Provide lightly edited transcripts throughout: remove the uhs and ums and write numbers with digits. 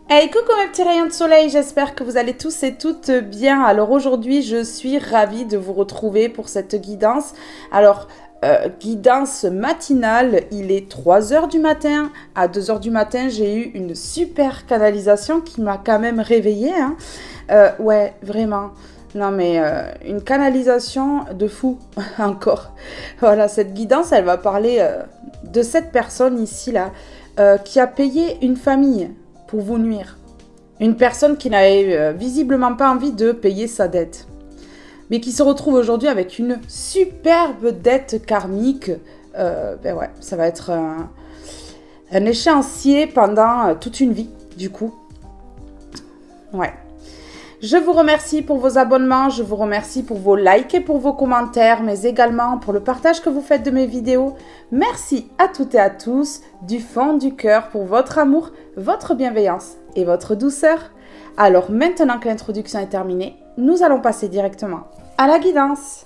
Hey, coucou mes petits rayons de soleil, j'espère que vous allez tous et toutes bien. Alors aujourd'hui, je suis ravie de vous retrouver pour cette guidance. Alors, guidance matinale, il est 3 heures du matin. À 2 heures du matin, j'ai eu une super canalisation qui m'a quand même réveillée. Hein. Ouais, vraiment. Non mais une canalisation de fou encore. Voilà, cette guidance, elle va parler de cette personne ici là qui a payé une famille pour vous nuire. Une personne qui n'avait visiblement pas envie de payer sa dette, mais qui se retrouve aujourd'hui avec une superbe dette karmique. Ben ouais, ça va être un échéancier pendant toute une vie, du coup. Ouais. Je vous remercie pour vos abonnements, je vous remercie pour vos likes et pour vos commentaires, mais également pour le partage que vous faites de mes vidéos. Merci à toutes et à tous du fond du cœur pour votre amour, votre bienveillance et votre douceur. Alors maintenant que l'introduction est terminée, nous allons passer directement à la guidance.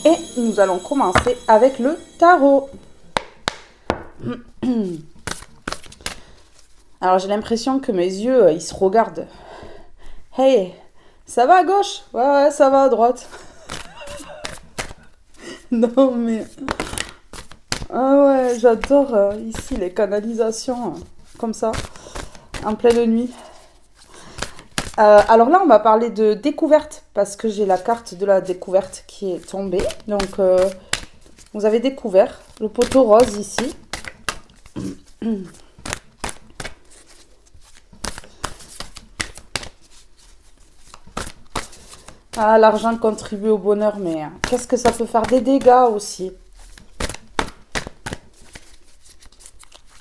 Et nous allons commencer avec le tarot. Alors j'ai l'impression que mes yeux, ils se regardent. Hey, ça va à gauche? Ouais, ça va à droite. Non mais... Ah ouais, j'adore ici les canalisations comme ça, en pleine nuit. Alors là, on va parler de découverte, parce que j'ai la carte de la découverte qui est tombée. Donc, vous avez découvert le poteau rose ici. Ah, l'argent contribue au bonheur, mais qu'est-ce que ça peut faire des dégâts aussi?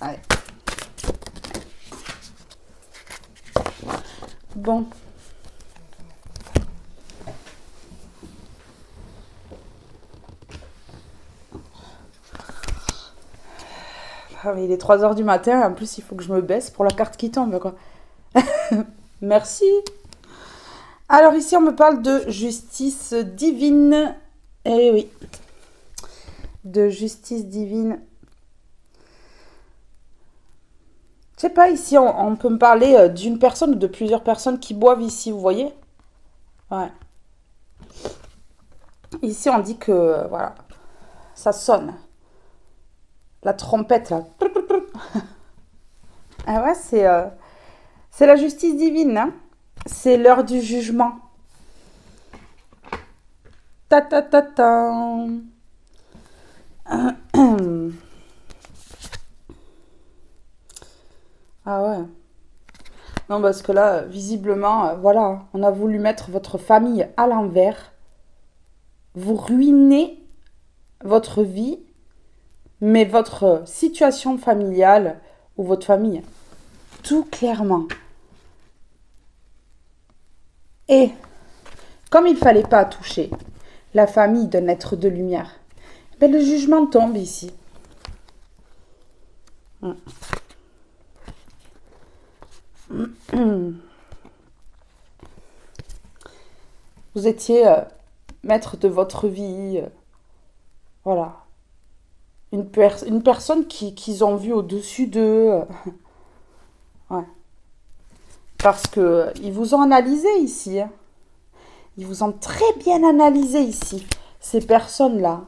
Ouais. Bon. Ah, mais il est 3 heures du matin, en plus il faut que je me baisse pour la carte qui tombe, quoi. Merci. Alors ici, on me parle de justice divine. Eh oui. De justice divine. Je sais pas, ici, on peut me parler d'une personne ou de plusieurs personnes qui boivent ici, vous voyez? Ouais. Ici, on dit que, voilà, ça sonne. La trompette, là. Ah ouais, c'est la justice divine, hein. C'est l'heure du jugement. Ta ta ta ta. Ah ouais. Non, parce que là, visiblement, voilà, on a voulu mettre votre famille à l'envers. Vous ruinez votre vie, mais votre situation familiale ou votre famille, tout clairement. Et comme il ne fallait pas toucher la famille d'un être de lumière, ben le jugement tombe ici. Vous étiez maître de votre vie, voilà. Une personne qu'ils ont vue au-dessus d'eux. Ouais. Parce que ils vous ont analysé ici. Hein. Ils vous ont très bien analysé ici. Ces personnes-là,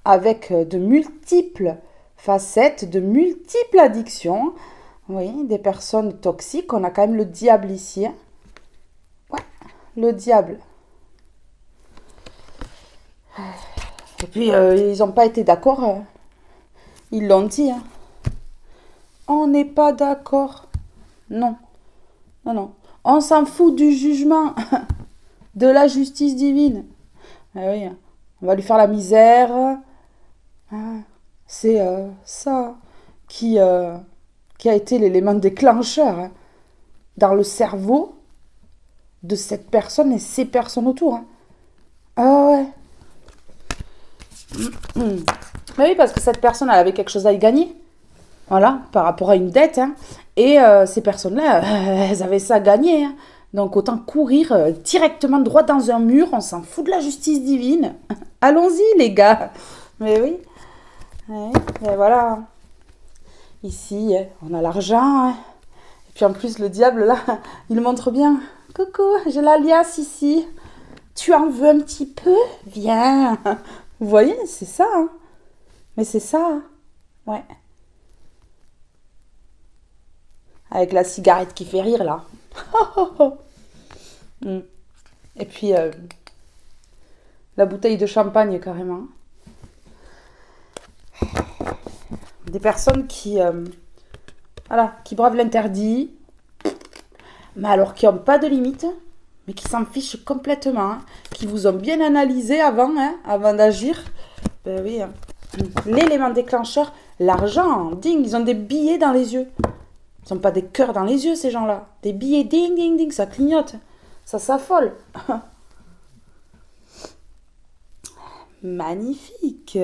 avec de multiples facettes, de multiples addictions. Oui, des personnes toxiques. On a quand même le diable ici. Hein. Ouais, le diable. Et puis, ils n'ont pas été d'accord. Ils l'ont dit. Hein. On n'est pas d'accord. Non. Non, non. On s'en fout du jugement, de la justice divine. Ah oui, on va lui faire la misère. Ah, c'est ça qui, euh, qui a été l'élément déclencheur hein, dans le cerveau de cette personne et ces personnes autour. Hein. Ah ouais. Mais oui, parce que cette personne, elle avait quelque chose à y gagner. Voilà, par rapport à une dette. Hein. Et ces personnes-là, elles avaient ça à gagner. Hein. Donc autant courir directement droit dans un mur, on s'en fout de la justice divine. Allons-y les gars. Mais oui, ouais, et voilà. Ici, on a l'argent. Hein. Et puis en plus, le diable, là, il montre bien. Coucou, j'ai l'alias ici. Tu en veux un petit peu? Viens. Vous voyez, c'est ça. Hein. Mais c'est ça. Hein. Ouais. Avec la cigarette qui fait rire, là. Mm. Et puis, la bouteille de champagne, carrément. Des personnes voilà, qui bravent l'interdit, mais alors qui n'ont pas de limite, mais qui s'en fichent complètement, hein, qui vous ont bien analysé avant, hein, avant d'agir. Ben oui, hein. L'élément déclencheur, l'argent, ding, ils ont des billets dans les yeux. Ils n'ont pas des cœurs dans les yeux, ces gens-là. Des billets, ding, ding, ding, ça clignote. Ça s'affole. Magnifique.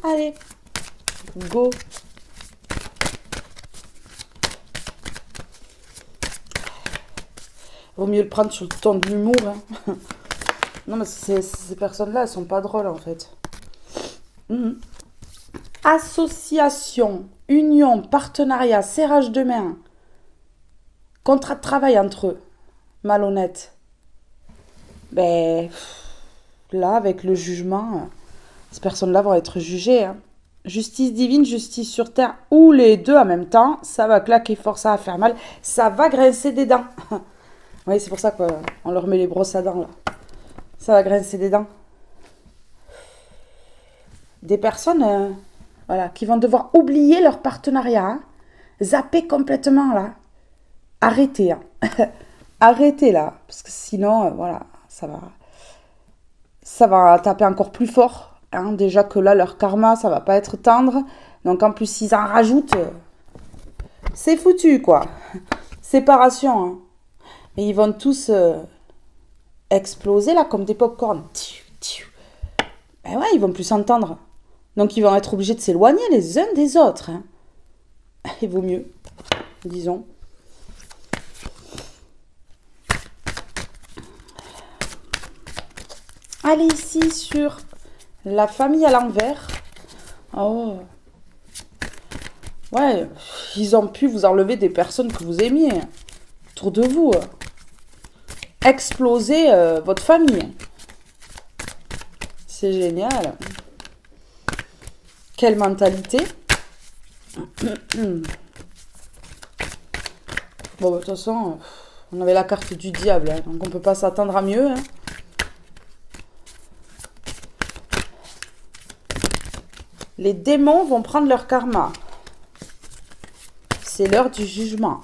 Allez, go. Vaut mieux le prendre sur le ton de l'humour. Hein. Non, mais ces personnes-là, elles sont pas drôles, en fait. Mhm. Association, union, partenariat, serrage de main, contrat de travail entre eux. Malhonnête. Ben, là, avec le jugement, ces personnes-là vont être jugées. Hein. Justice divine, justice sur terre, ou les deux en même temps, ça va claquer fort, ça va faire mal, ça va grincer des dents. Oui, c'est pour ça qu'on leur met les brosses à dents, là. Ça va grincer des dents. Des personnes voilà, qui vont devoir oublier leur partenariat. Hein. Zapper complètement, là. Arrêtez. Hein. Arrêtez, là. Parce que sinon, voilà, ça va taper encore plus fort. Hein. Déjà que là, leur karma, ça va pas être tendre. Donc, en plus, s'ils en rajoutent, c'est foutu, quoi. Séparation, hein. Et ils vont tous exploser là comme des pop-corn. Ben ouais, ils vont plus s'entendre. Donc ils vont être obligés de s'éloigner les uns des autres. Hein. Il vaut mieux, disons. Allez ici sur la famille à l'envers. Oh. Ouais, ils ont pu vous enlever des personnes que vous aimiez autour de vous. Exploser votre famille. C'est génial. Quelle mentalité. Bon, de toute façon, on avait la carte du diable, hein, donc on peut pas s'attendre à mieux. Hein. Les démons vont prendre leur karma. C'est l'heure du jugement.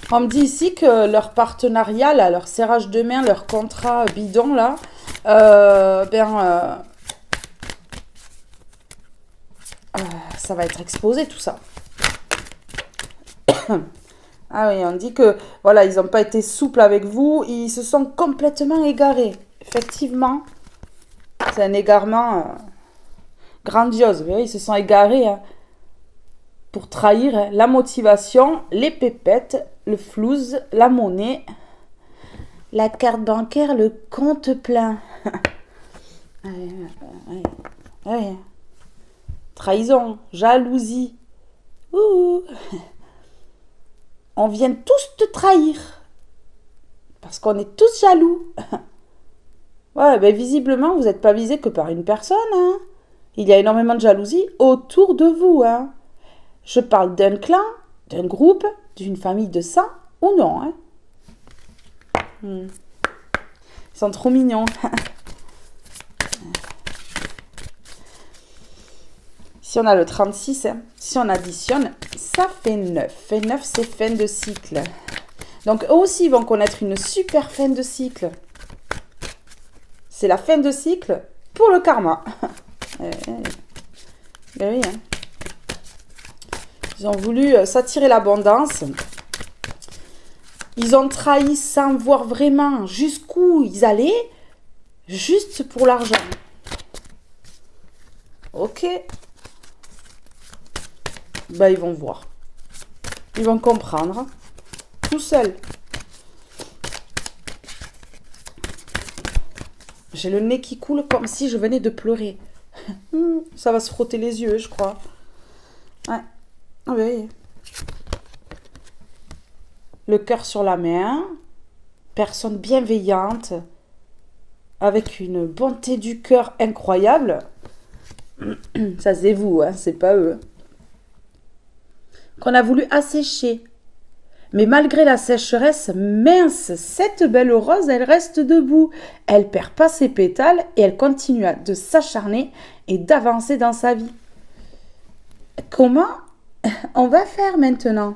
On me dit ici que leur partenariat, là, leur serrage de main, leur contrat bidon, là, ça va être exposé, tout ça. Ah oui, on dit que, voilà, ils n'ont pas été souples avec vous, ils se sont complètement égarés. Effectivement, c'est un égarement grandiose. Vous voyez, ils se sont égarés hein, pour trahir hein, la motivation, les pépettes, le flouze, la monnaie, la carte bancaire, le compte plein. Ouais. Trahison, jalousie. Ouh. On vient tous te trahir. Parce qu'on est tous jaloux. Ouais, ben visiblement, vous n'êtes pas visé que par une personne. Hein. Il y a énormément de jalousie autour de vous. Hein. Je parle d'un clan, d'un groupe, d'une famille de sang ou non. Hein. Ils sont trop mignons. Si on a le 36, hein, si on additionne, ça fait 9. Et 9, c'est fin de cycle. Donc, eux aussi, ils vont connaître une super fin de cycle. C'est la fin de cycle pour le karma. Ben oui, hein. Ils ont voulu s'attirer l'abondance. Ils ont trahi sans voir vraiment jusqu'où ils allaient, juste pour l'argent. Ok. Ben, ils vont voir. Ils vont comprendre. Tout seuls. J'ai le nez qui coule comme si je venais de pleurer. Ça va se frotter les yeux, je crois. Ouais. Oui. Le cœur sur la main. Personne bienveillante. Avec une bonté du cœur incroyable. Ça, c'est vous, hein, c'est pas eux. Qu'on a voulu assécher. Mais malgré la sécheresse, mince, cette belle rose, elle reste debout. Elle perd pas ses pétales et elle continue de s'acharner et d'avancer dans sa vie. Comment on va faire maintenant?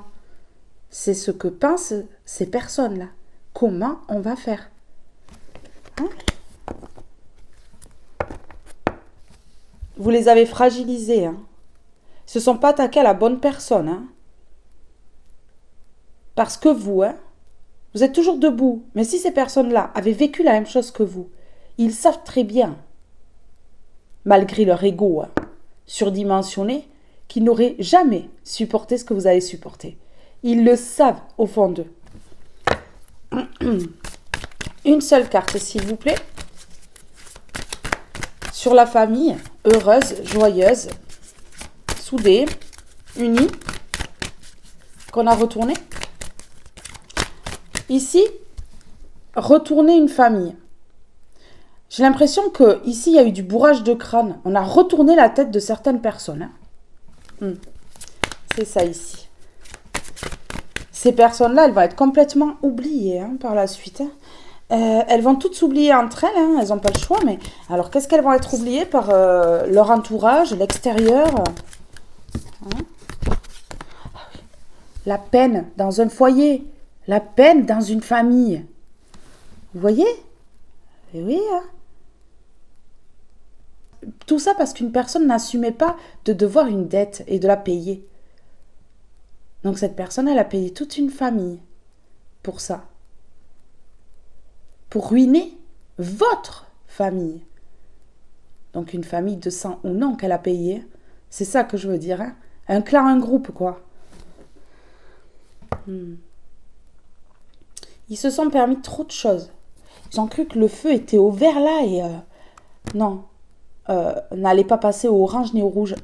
C'est ce que pensent ces personnes-là. Comment on va faire? Hein? Vous les avez fragilisés. Hein? Ils ne se sont pas attaqués à la bonne personne. Hein? Parce que vous, hein, vous êtes toujours debout. Mais si ces personnes-là avaient vécu la même chose que vous, ils savent très bien, malgré leur ego surdimensionné, qu'ils n'auraient jamais supporté ce que vous avez supporté. Ils le savent au fond d'eux. Une seule carte, s'il vous plaît. Sur la famille, heureuse, joyeuse, soudée, unie, qu'on a retourné. Ici, retourner une famille. J'ai l'impression que ici il y a eu du bourrage de crâne. On a retourné la tête de certaines personnes. Hein. C'est ça ici. Ces personnes-là, elles vont être complètement oubliées hein, par la suite. Hein. Elles vont toutes s'oublier entre elles. Hein. Elles n'ont pas le choix. Mais alors, qu'est-ce qu'elles vont être oubliées par leur entourage, l'extérieur hein. La peine dans un foyer. La peine dans une famille. Vous voyez? Et oui. Hein. Tout ça parce qu'une personne n'assumait pas de devoir une dette et de la payer. Donc cette personne, elle a payé toute une famille pour ça. Pour ruiner votre famille. Donc une famille de sang ou non qu'elle a payé. C'est ça que je veux dire. Hein? Un clan, un groupe, quoi. Ils se sont permis trop de choses. Ils ont cru que le feu était au vert là et... non. N'allez pas passer au orange ni au rouge.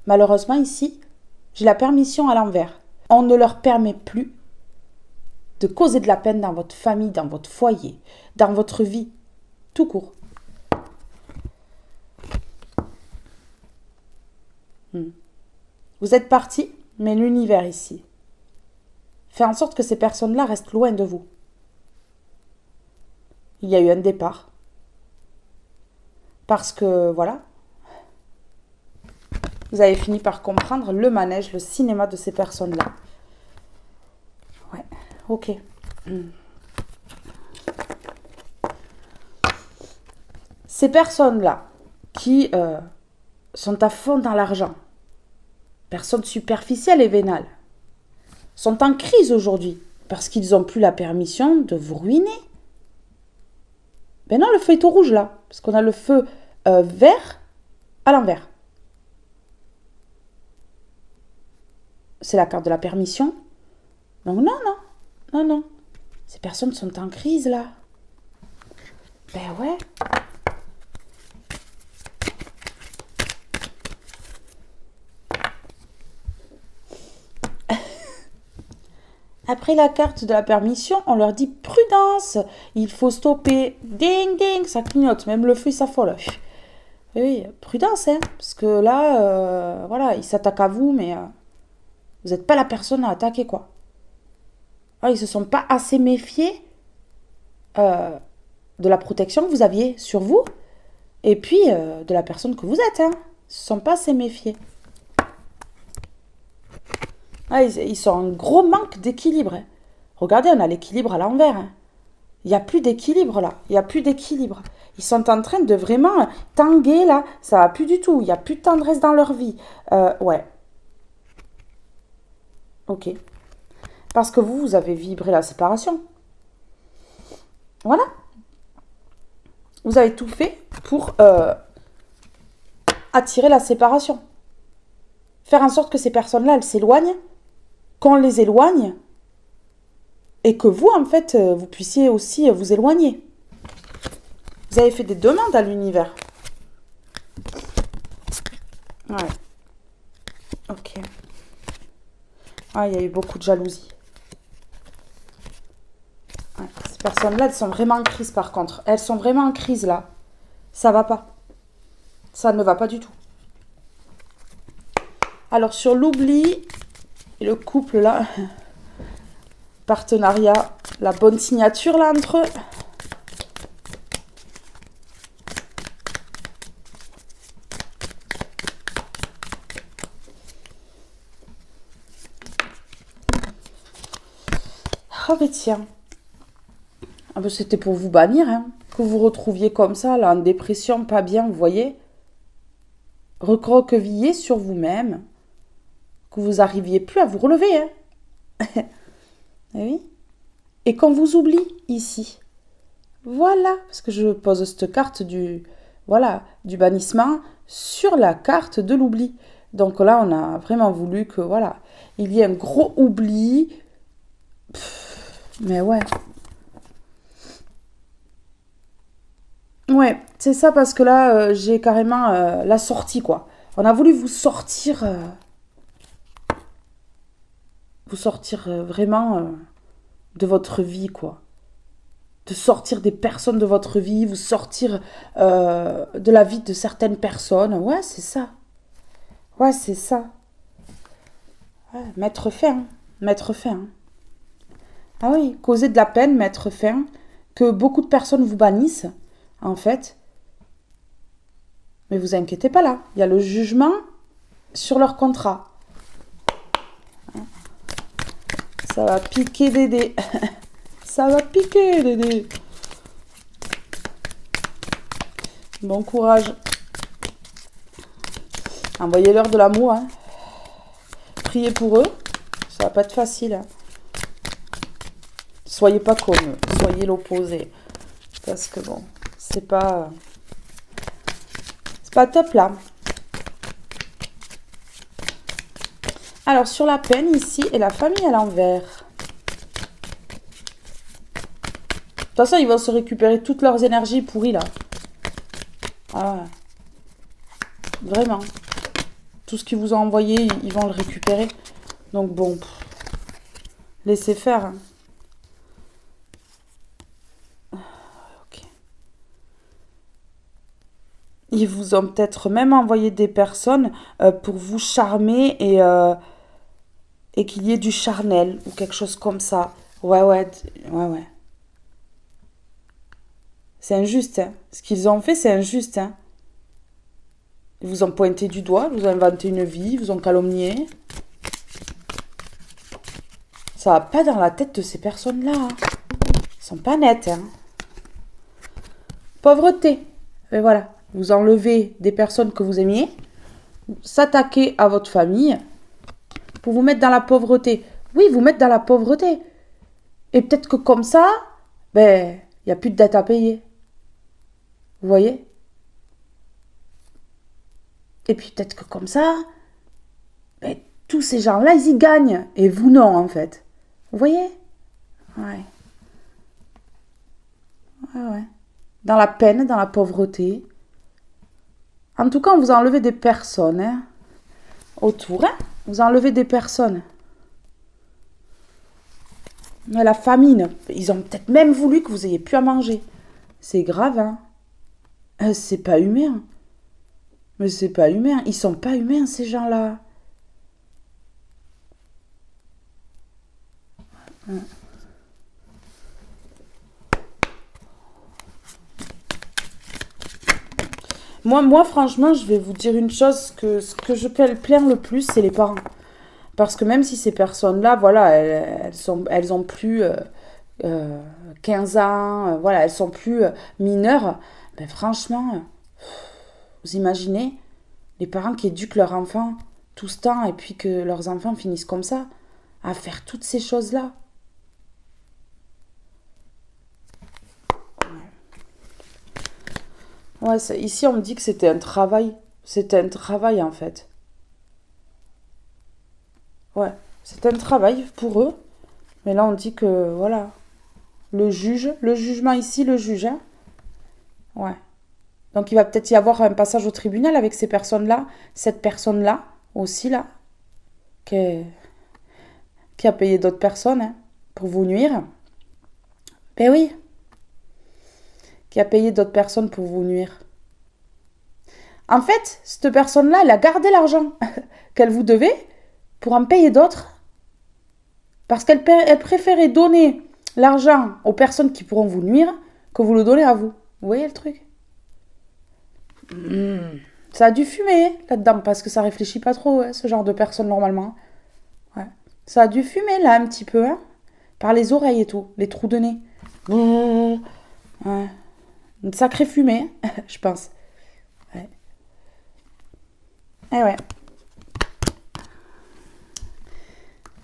Malheureusement, ici, j'ai la permission à l'envers. On ne leur permet plus de causer de la peine dans votre famille, dans votre foyer, dans votre vie, tout court. Vous êtes partis, mais l'univers ici fait en sorte que ces personnes-là restent loin de vous. Il y a eu un départ. Parce que, voilà, vous avez fini par comprendre le manège, le cinéma de ces personnes-là. Ouais, ok. Ces personnes-là qui sont à fond dans l'argent, personnes superficielles et vénales, sont en crise aujourd'hui parce qu'ils n'ont plus la permission de vous ruiner. Ben non, le feu est au rouge là, parce qu'on a le feu vert à l'envers. C'est la carte de la permission. Donc non. Ces personnes sont en crise là. Ben ouais. Après la carte de la permission, on leur dit prudence, il faut stopper. Ding ding, ça clignote, même le feu s'affole. Oui, prudence, hein, parce que là, voilà, ils s'attaquent à vous, mais vous n'êtes pas la personne à attaquer, quoi. Ah, ils se sont pas assez méfiés de la protection que vous aviez sur vous et puis de la personne que vous êtes. Hein. Ils ne sont pas assez méfiés. Ah, ils sont en gros manque d'équilibre. Hein. Regardez, on a l'équilibre à l'envers. Hein. Il n'y a plus d'équilibre là. Il n'y a plus d'équilibre. Ils sont en train de vraiment tanguer là. Ça va plus du tout. Il n'y a plus de tendresse dans leur vie. Ouais. Ok. Parce que vous avez vibré la séparation. Voilà. Vous avez tout fait pour attirer la séparation. Faire en sorte que ces personnes-là, elles s'éloignent, qu'on les éloigne, et que vous, en fait, vous puissiez aussi vous éloigner. Vous avez fait des demandes à l'univers. Ouais. Ok. Ah, il y a eu beaucoup de jalousie. Ouais. Ces personnes-là, elles sont vraiment en crise, par contre. Elles sont vraiment en crise, là. Ça va pas. Ça ne va pas du tout. Alors, sur l'oubli, le couple, là, partenariat, la bonne signature, là, entre eux. Ah, mais tiens. Ah, ben, c'était pour vous bannir, hein. Que vous retrouviez comme ça, là, en dépression, pas bien, vous voyez. Recroquevillé sur vous-même. Que vous n'arriviez plus à vous relever, hein. Eh oui. Et qu'on vous oublie ici. Voilà, parce que je pose cette carte du bannissement sur la carte de l'oubli. Donc là, on a vraiment voulu que, voilà, il y ait un gros oubli. Mais ouais. Ouais, c'est ça parce que là, j'ai carrément la sortie, quoi. On a voulu vous sortir vraiment de votre vie, quoi. De sortir des personnes de votre vie, vous sortir de la vie de certaines personnes. Ouais, c'est ça. Ouais, c'est ça. Ouais, mettre fin. Mettre fin. Ah oui, causer de la peine, mettre fin. Que beaucoup de personnes vous bannissent, en fait. Mais vous inquiétez pas là. Il y a le jugement sur leur contrat. Ça va piquer Dédé. Ça va piquer Dédé. Bon courage. Envoyez-leur de l'amour. Hein. Priez pour eux. Ça va pas être facile. Hein. Soyez pas comme eux. Soyez l'opposé. Parce que bon, c'est pas top là. Alors sur la peine ici et la famille à l'envers. De toute façon, ils vont se récupérer toutes leurs énergies pourries là. Ah ouais. Vraiment. Tout ce qu'ils vous ont envoyé, ils vont le récupérer. Donc bon, laissez faire. Hein. Ok. Ils vous ont peut-être même envoyé des personnes pour vous charmer et qu'il y ait du charnel ou quelque chose comme ça. Ouais. C'est injuste, hein. Ce qu'ils ont fait, c'est injuste, hein. Ils vous ont pointé du doigt, ils vous ont inventé une vie, ils vous ont calomnié. Ça va pas dans la tête de ces personnes-là. Hein. Ils sont pas nets, hein. Pauvreté. Et voilà. Vous enlevez des personnes que vous aimiez, s'attaquer à votre famille pour vous mettre dans la pauvreté. Oui, vous mettre dans la pauvreté. Et peut-être que comme ça, ben, il n'y a plus de dette à payer. Vous voyez? Et puis peut-être que comme ça, ben, tous ces gens-là, ils y gagnent. Et vous non, en fait. Vous voyez? Ouais. Ouais. Dans la peine, dans la pauvreté. En tout cas, on vous a enlevé des personnes hein, autour. Hein, vous enlevez des personnes. Mais la famine, ils ont peut-être même voulu que vous ayez plus à manger. C'est grave, hein. C'est pas humain. Mais c'est pas humain. Ils sont pas humains, ces gens-là. Moi, franchement, je vais vous dire une chose, que ce que je plains le plus, c'est les parents. Parce que même si ces personnes-là, voilà, elles ont plus euh, 15 ans, voilà, elles sont plus mineures, ben franchement, vous imaginez les parents qui éduquent leurs enfants tout ce temps et puis que leurs enfants finissent comme ça, à faire toutes ces choses-là. Ouais, ici on me dit que c'était un travail. C'était un travail en fait. Ouais, c'était un travail pour eux. Mais là on dit que voilà, le jugement ici, le juge, hein. Ouais. Donc il va peut-être y avoir un passage au tribunal avec ces personnes-là, cette personne-là aussi là, qui, qui a payé d'autres personnes hein, pour vous nuire. Ben oui, qui a payé d'autres personnes pour vous nuire. En fait, cette personne-là, elle a gardé l'argent qu'elle vous devait pour en payer d'autres parce elle préférait donner l'argent aux personnes qui pourront vous nuire que vous le donnez à vous. Vous voyez le truc? Ça a dû fumer là-dedans parce que ça réfléchit pas trop, hein, ce genre de personnes normalement. Ouais. Ça a dû fumer là un petit peu, hein, par les oreilles et tout, les trous de nez. Ouais. Une sacrée fumée, je pense. Ouais. Et ouais.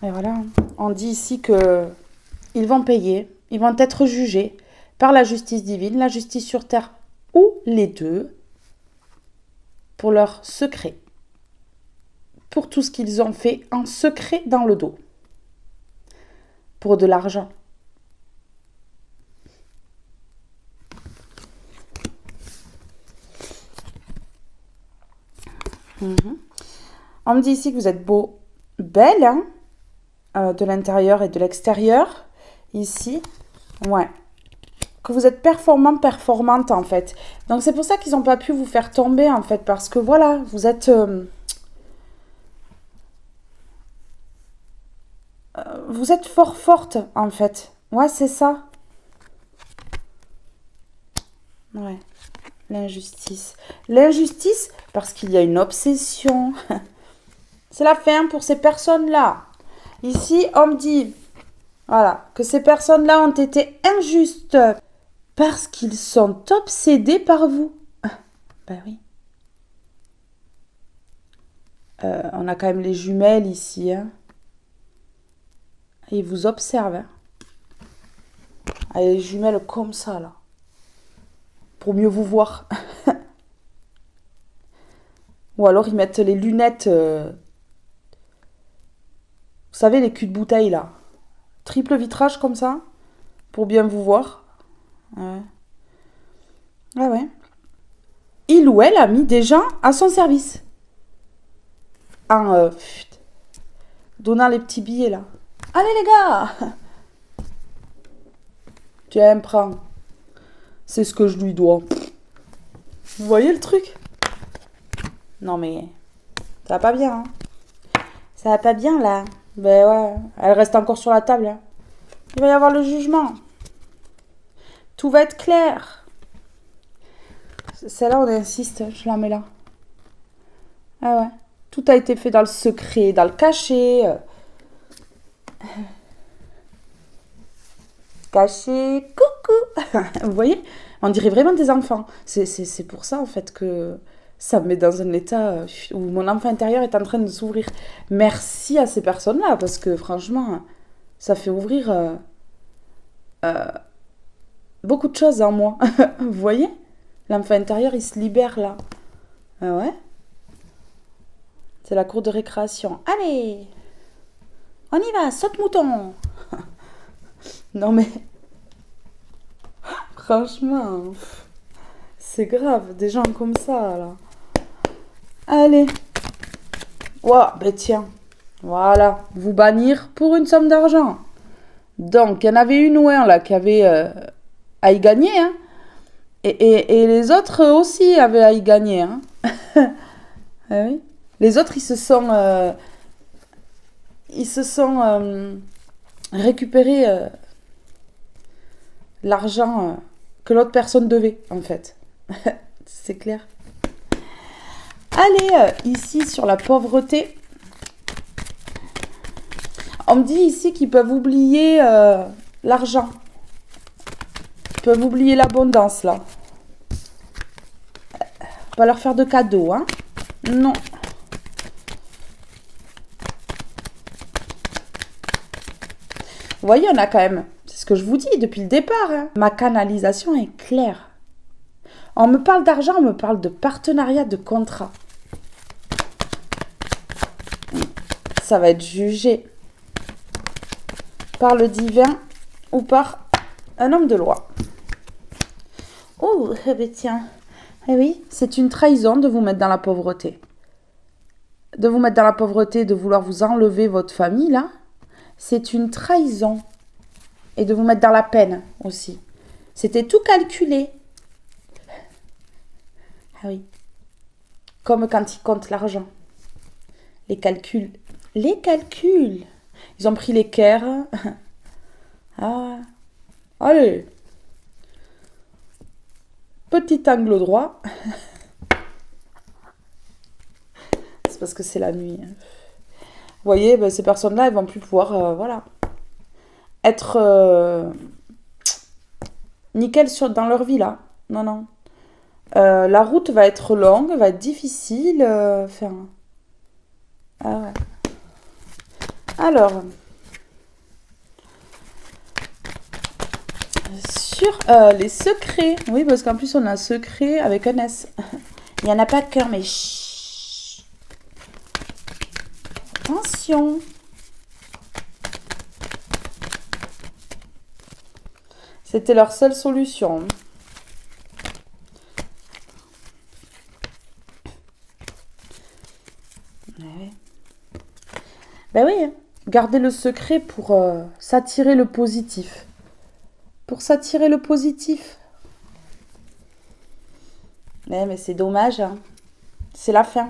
Et voilà. On dit ici que ils vont payer, ils vont être jugés par la justice divine, la justice sur terre ou les deux, pour leur secret, pour tout ce qu'ils ont fait en secret dans le dos, pour de l'argent. On me dit ici que vous êtes beau, belle, hein, de l'intérieur et de l'extérieur, ici, ouais, que vous êtes performant, performante en fait. Donc c'est pour ça qu'ils n'ont pas pu vous faire tomber en fait, parce que voilà, vous êtes fort forte en fait. Ouais, c'est ça. Ouais, l'injustice. L'injustice parce qu'il y a une obsession. C'est la fin pour ces personnes-là. Ici, on me dit, voilà, que ces personnes-là ont été injustes parce qu'ils sont obsédés par vous. Ben oui. On a quand même les jumelles ici. Hein. Ils vous observent. Hein. Ah, les jumelles comme ça, là. Pour mieux vous voir. Ou alors ils mettent les lunettes. Vous savez, les culs de bouteille, là. Triple vitrage comme ça. Pour bien vous voir. Ouais. Ah ouais. Il ou elle a mis des gens à son service. En donnant les petits billets, là. Allez, les gars! Tiens, prends. C'est ce que je lui dois. Vous voyez le truc? Non, mais ça va pas bien, hein. Ça va pas bien, là. Ben ouais, elle reste encore sur la table. Hein. Il va y avoir le jugement. Tout va être clair. Celle-là, on insiste, je la mets là. Ah ouais. Tout a été fait dans le secret, dans le cachet. Caché, coucou. Vous voyez? On dirait vraiment des enfants. C'est pour ça, en fait, que ça me met dans un état où mon enfant intérieur est en train de s'ouvrir. Merci à ces personnes-là, parce que franchement, ça fait ouvrir beaucoup de choses en moi. Vous voyez? L'enfant intérieur, il se libère là. Ah ouais? C'est la cour de récréation. Allez! On y va, saute mouton! Non mais... Franchement, c'est grave, des gens comme ça, là. Allez. Ouah, ben tiens. Voilà, vous bannir pour une somme d'argent. Donc, il y en avait une ou un, là, qui avait à y gagner, hein. Et les autres aussi avaient à y gagner, hein. Ah oui. Les autres, ils se sont récupérés l'argent que l'autre personne devait, en fait. C'est clair. Allez, ici sur la pauvreté. On me dit ici qu'ils peuvent oublier l'argent. Ils peuvent oublier l'abondance, là. Pas leur faire de cadeaux, hein. Non. Vous voyez, on a quand même... C'est ce que je vous dis depuis le départ. Hein. Ma canalisation est claire. On me parle d'argent, on me parle de partenariat, de contrat. Ça va être jugé par le divin ou par un homme de loi. Oh, eh bien tiens. Eh oui, c'est une trahison de vous mettre dans la pauvreté. De vous mettre dans la pauvreté, de vouloir vous enlever votre famille, là. C'est une trahison. Et de vous mettre dans la peine aussi. C'était tout calculé. Ah oui. Comme quand ils comptent l'argent. Les calculs. Les calculs. Ils ont pris l'équerre. Ah. Allez. Petit angle droit. C'est parce que c'est la nuit. Vous voyez, ben, ces personnes-là, elles vont plus pouvoir, voilà, être nickel dans leur vie, là. Non, non. La route va être longue, va être difficile. Enfin... Ah ouais. Alors... Sur les secrets. Oui, parce qu'en plus, on a un secret avec un S. Il n'y en a pas de cœur, mais chut. Attention. C'était leur seule solution. Ouais. Ben oui, gardez le secret pour s'attirer le positif. Pour s'attirer le positif. Mais c'est dommage. Hein. C'est la fin.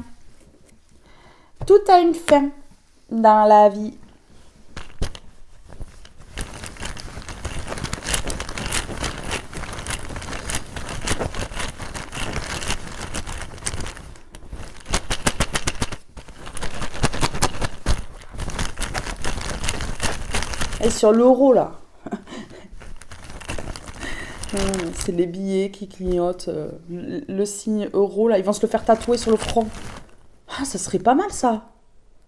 Tout a une fin dans la vie. Et sur l'euro, là. C'est les billets qui clignotent. Le signe euro, là, ils vont se le faire tatouer sur le front. Ah, ça serait pas mal, ça.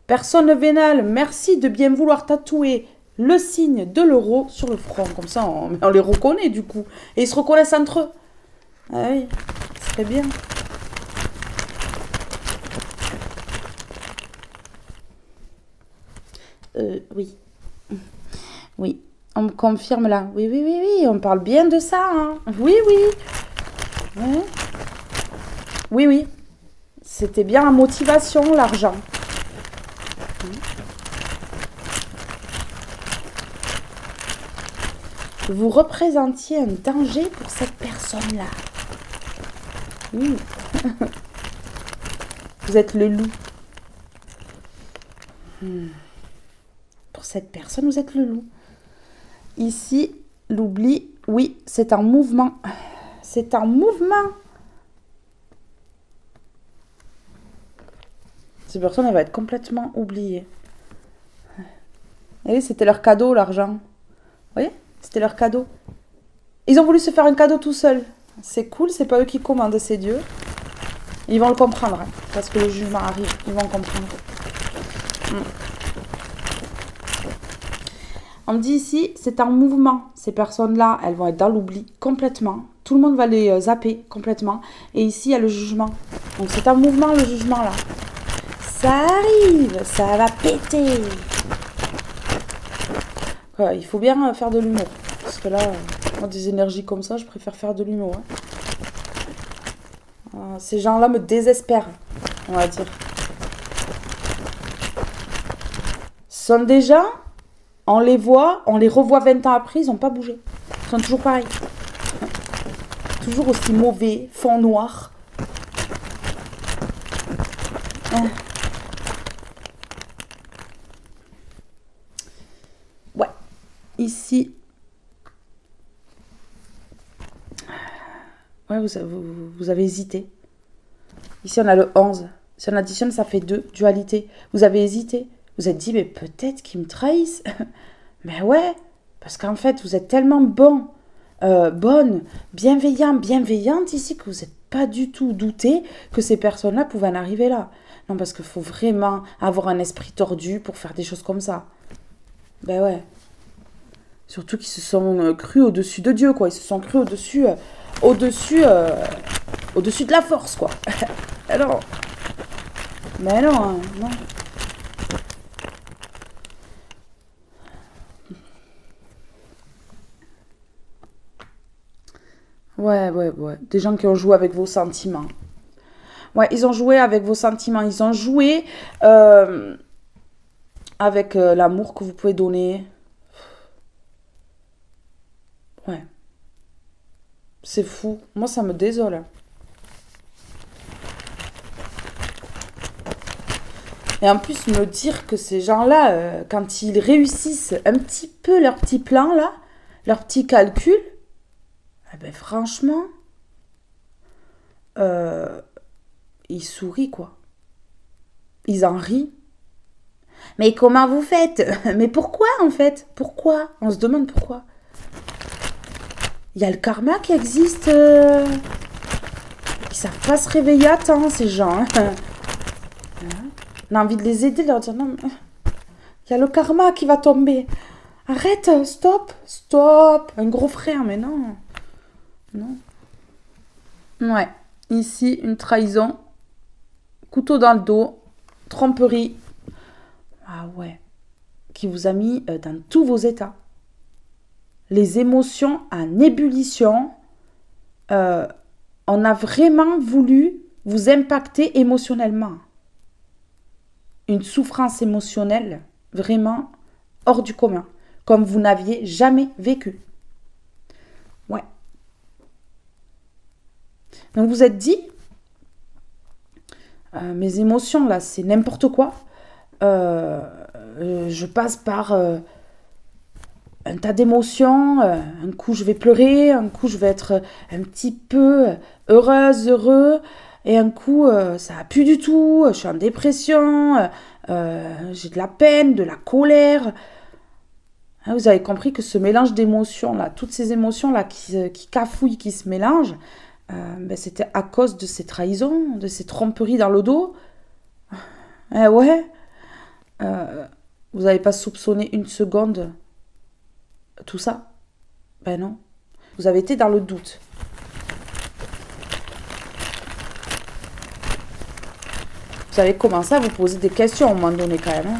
Personne vénale, merci de bien vouloir tatouer le signe de l'euro sur le front. Comme ça, on les reconnaît, du coup. Et ils se reconnaissent entre eux. Ah oui, ce serait bien. Oui. Oui. On me confirme là. Oui, oui, oui, oui. On parle bien de ça. Hein. Oui, oui. Ouais. Oui, oui. C'était bien la motivation, l'argent. Vous représentiez un danger pour cette personne-là. Oui. Vous êtes le loup. Pour cette personne, vous êtes le loup. Ici, l'oubli, oui, c'est un mouvement. C'est un mouvement. Cette personne, elle va être complètement oubliée. Et c'était leur cadeau, l'argent. Vous voyez? C'était leur cadeau. Ils ont voulu se faire un cadeau tout seuls. C'est cool, c'est pas eux qui commandent, c'est Dieu. Ils vont le comprendre, hein, parce que le jugement arrive. Ils vont comprendre. On me dit ici, c'est un mouvement. Ces personnes-là, elles vont être dans l'oubli complètement. Tout le monde va les zapper complètement. Et ici, il y a le jugement. Donc, c'est un mouvement, le jugement, là. Ça arrive, ça va péter. Ouais, il faut bien faire de l'humour. Parce que là, moi, des énergies comme ça, je préfère faire de l'humour. Hein. Ces gens-là me désespèrent, on va dire. Ce sont des gens... On les voit, on les revoit 20 ans après, ils n'ont pas bougé. Ils sont toujours pareils. Toujours aussi mauvais, fond noir. Ouais. Ici. Ouais, vous avez hésité. Ici, on a le 11. Si on additionne, ça fait 2. Dualité. Vous avez hésité. Vous êtes dit, mais peut-être qu'ils me trahissent. Mais ouais, parce qu'en fait, vous êtes tellement bon, bonne, bienveillante ici que vous n'êtes pas du tout douté que ces personnes-là pouvaient en arriver là. Non, parce qu'il faut vraiment avoir un esprit tordu pour faire des choses comme ça. Ben ouais. Surtout qu'ils se sont crus au-dessus de Dieu, quoi. Ils se sont crus au-dessus de la force, quoi. Alors, mais non, hein, non. Ouais. Des gens qui ont joué avec vos sentiments. Ouais, ils ont joué avec vos sentiments. Ils ont joué avec l'amour que vous pouvez donner. Ouais. C'est fou. Moi, ça me désole. Et en plus, me dire que ces gens-là, quand ils réussissent un petit peu leur petit plan, là, leur petit calcul, eh ben franchement, ils sourient, quoi. Ils en rient. Mais comment vous faites? Mais pourquoi, en fait? Pourquoi? On se demande pourquoi. Il y a le karma qui existe. Ils savent pas se réveiller à temps, ces gens. On a envie de les aider, de leur dire non, mais il y a le karma qui va tomber. Arrête, stop. Un gros frère, mais non. Non. Ouais. Ici, une trahison. Couteau dans le dos. Tromperie. Ah ouais. Qui vous a mis dans tous vos états. Les émotions en ébullition. On a vraiment voulu vous impacter émotionnellement. Une souffrance émotionnelle vraiment hors du commun, comme vous n'aviez jamais vécu. Ouais. Donc vous êtes dit, mes émotions là, c'est n'importe quoi. Je passe par un tas d'émotions. Un coup je vais pleurer, un coup je vais être un petit peu heureuse, heureux. Et un coup, ça va plus du tout, je suis en dépression, j'ai de la peine, de la colère. Vous avez compris que ce mélange d'émotions-là, toutes ces émotions-là qui cafouillent, qui se mélangent, c'était à cause de ces trahisons, de ces tromperies dans le dos. Ouais, vous n'avez pas soupçonné une seconde tout ça? Ben non, vous avez été dans le doute. Vous avez commencé à vous poser des questions à un moment donné quand même. Hein.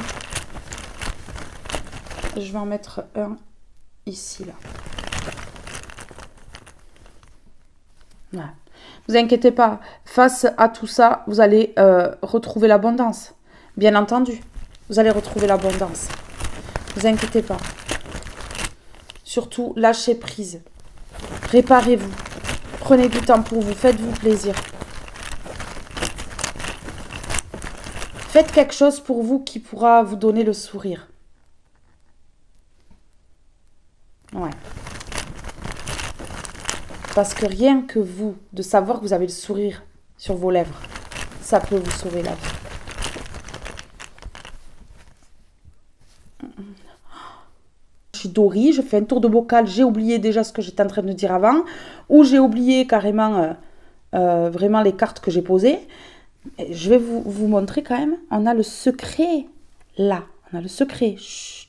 Je vais en mettre un ici, là. Voilà. Vous inquiétez pas, face à tout ça, vous allez retrouver l'abondance. Bien entendu, vous allez retrouver l'abondance. Ne vous inquiétez pas. Surtout, lâchez prise. Réparez-vous. Prenez du temps pour vous, faites-vous plaisir. Faites quelque chose pour vous qui pourra vous donner le sourire. Ouais. Parce que rien que vous, de savoir que vous avez le sourire sur vos lèvres, ça peut vous sauver la vie. Je suis Dory, je fais un tour de bocal, j'ai oublié déjà ce que j'étais en train de dire avant, ou j'ai oublié carrément vraiment les cartes que j'ai posées. Je vais vous montrer quand même. On a le secret là. On a le secret. Chut.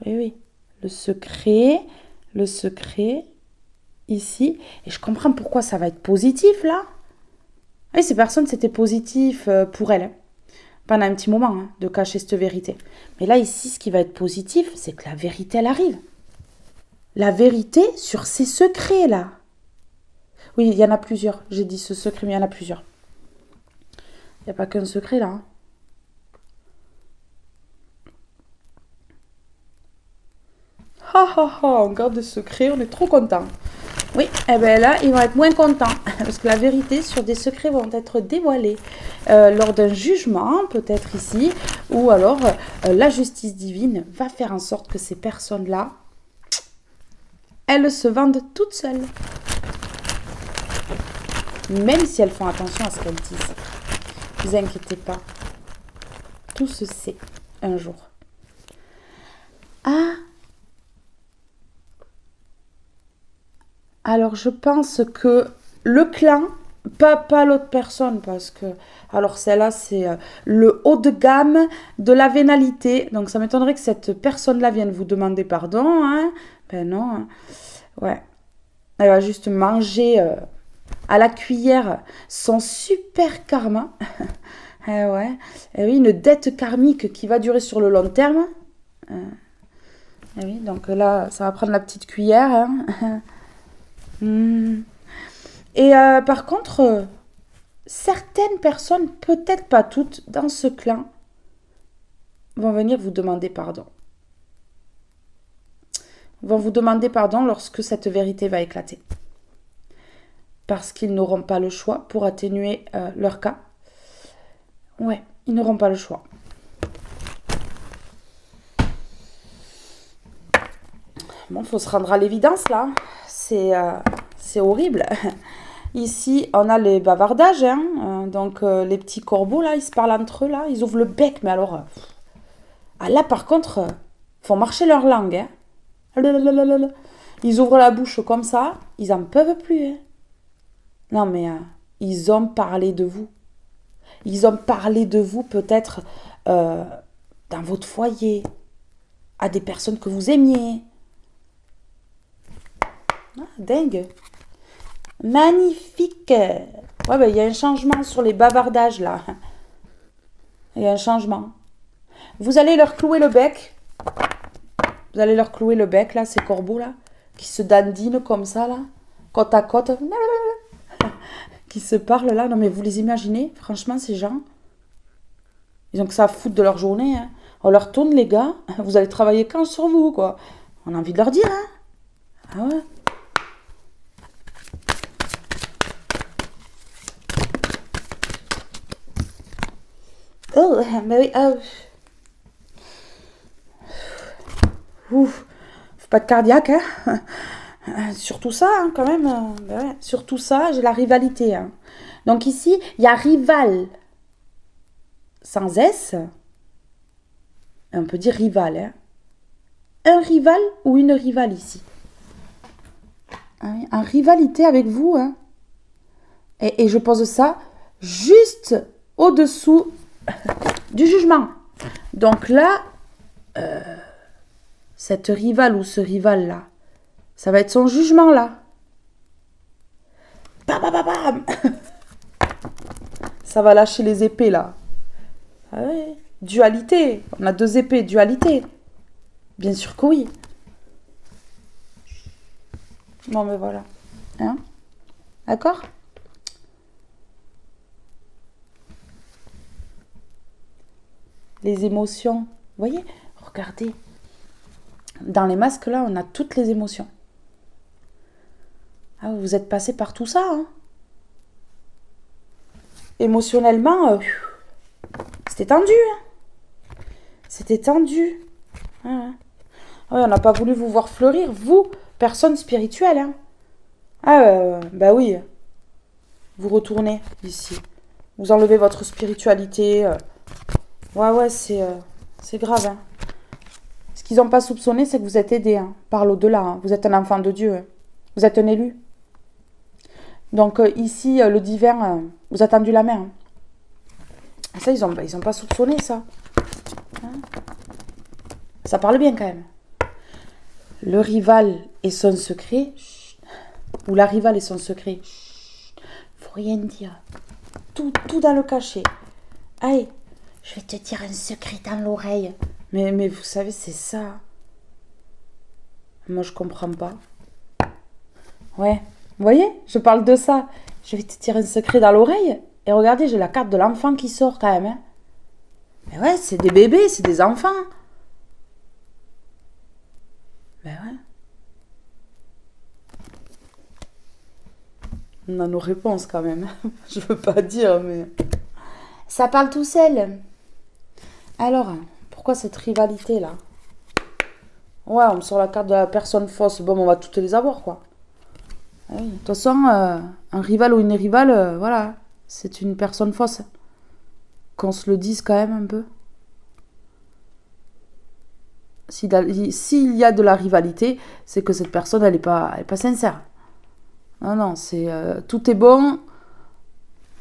Oui. Le secret ici. Et je comprends pourquoi ça va être positif là. Et ces personnes, c'était positif pour elles. Pendant un petit moment, hein, de cacher cette vérité. Mais là, ici, ce qui va être positif, c'est que la vérité, elle arrive. La vérité sur ces secrets là. Oui, il y en a plusieurs. J'ai dit ce secret, mais il y en a plusieurs. Il n'y a pas qu'un secret là. Hein. On garde le secret, on est trop contents. Oui, et bien là, ils vont être moins contents. Parce que la vérité sur des secrets vont être dévoilés lors d'un jugement, peut-être ici. Ou alors, la justice divine va faire en sorte que ces personnes-là, elles se vendent toutes seules. Même si elles font attention à ce qu'elles disent. Ne vous inquiétez pas. Tout se sait un jour. Ah, alors je pense que le clan, pas l'autre personne, parce que... Alors celle-là, c'est le haut de gamme de la vénalité. Donc ça m'étonnerait que cette personne-là vienne vous demander pardon. Hein. Ben non. Hein. Ouais. Elle va juste manger à la cuillère son super karma. Eh ouais. Eh oui, une dette karmique qui va durer sur le long terme. Eh oui, donc là, ça va prendre la petite cuillère. Hein. Et par contre, certaines personnes, peut-être pas toutes, dans ce clan, vont venir vous demander pardon. Vont vous demander pardon lorsque cette vérité va éclater. Parce qu'ils n'auront pas le choix pour atténuer leur cas. Ouais, ils n'auront pas le choix. Bon, il faut se rendre à l'évidence là. C'est horrible. Ici, on a les bavardages. Hein. Donc, les petits corbeaux là, ils se parlent entre eux là. Ils ouvrent le bec, mais alors... Ah, là, par contre, font marcher leur langue. Hein. Ils ouvrent la bouche comme ça. Ils en peuvent plus. Hein. Non, mais ils ont parlé de vous. Ils ont parlé de vous peut-être dans votre foyer, à des personnes que vous aimiez. Ah, dingue. Magnifique. Ouais, ben, y a un changement sur les bavardages, là. Il y a un changement. Vous allez leur clouer le bec. Vous allez leur clouer le bec, là, ces corbeaux, là, qui se dandinent comme ça, là, côte à côte. Qui se parlent, là. Non, mais vous les imaginez, franchement, ces gens, ils ont que ça à foutre de leur journée, hein. On leur tourne, les gars. Vous allez travailler quand sur vous, quoi. On a envie de leur dire, hein. Ah ouais. Oh, mais oui, oh. Ouf, faut pas de cardiaque, hein. Surtout ça, hein, quand même. Ben ouais. Surtout ça, j'ai la rivalité. Hein. Donc ici, il y a rival sans S. On peut dire rival. Hein. Un rival ou une rivale ici. En rivalité avec vous. Hein. Et je pose ça juste au-dessous du jugement. Donc là, cette rivale ou ce rival-là, ça va être son jugement, là. Bam, bam, bam, bam. Ça va lâcher les épées, là. Ah ouais. Dualité. On a 2 épées, dualité. Bien sûr que oui. Bon, mais voilà. Hein? D'accord? Les émotions. Vous voyez? Regardez. Dans les masques, là, on a toutes les émotions. Ah, vous êtes passé par tout ça, hein. Émotionnellement, c'était tendu. Hein. C'était tendu. Ah, ouais, on n'a pas voulu vous voir fleurir, vous, personne spirituelle. Hein. Ah, bah oui. Vous retournez ici. Vous enlevez votre spiritualité. Ouais, c'est grave. Hein. Ce qu'ils n'ont pas soupçonné, c'est que vous êtes aidé hein, par l'au-delà. Hein. Vous êtes un enfant de Dieu. Hein. Vous êtes un élu. Donc ici, le divin, vous a tendu la main. Hein. Ça, ils ont pas soupçonné ça. Hein. Ça parle bien quand même. Le rival et son secret. Chut. Ou la rivale et son secret. Chut. Faut rien dire. Tout dans le cachet. Allez, je vais te dire un secret dans l'oreille. Mais vous savez, c'est ça. Moi, je comprends pas. Ouais. Vous voyez, je parle de ça. Je vais te dire un secret dans l'oreille. Et regardez, j'ai la carte de l'enfant qui sort quand même. Hein. Mais ouais, c'est des bébés, c'est des enfants. Ben ouais. On a nos réponses quand même. Je veux pas dire, mais... Ça parle tout seul. Alors, pourquoi cette rivalité là? Ouais, on me sort la carte de la personne fausse. Bon, on va toutes les avoir, quoi. Ah oui. De toute façon, un rival ou une rivale, voilà, c'est une personne fausse. qu'on se le dise quand même un peu. S'il y a de la rivalité, c'est que cette personne, elle est pas sincère. Non, non, c'est tout est bon.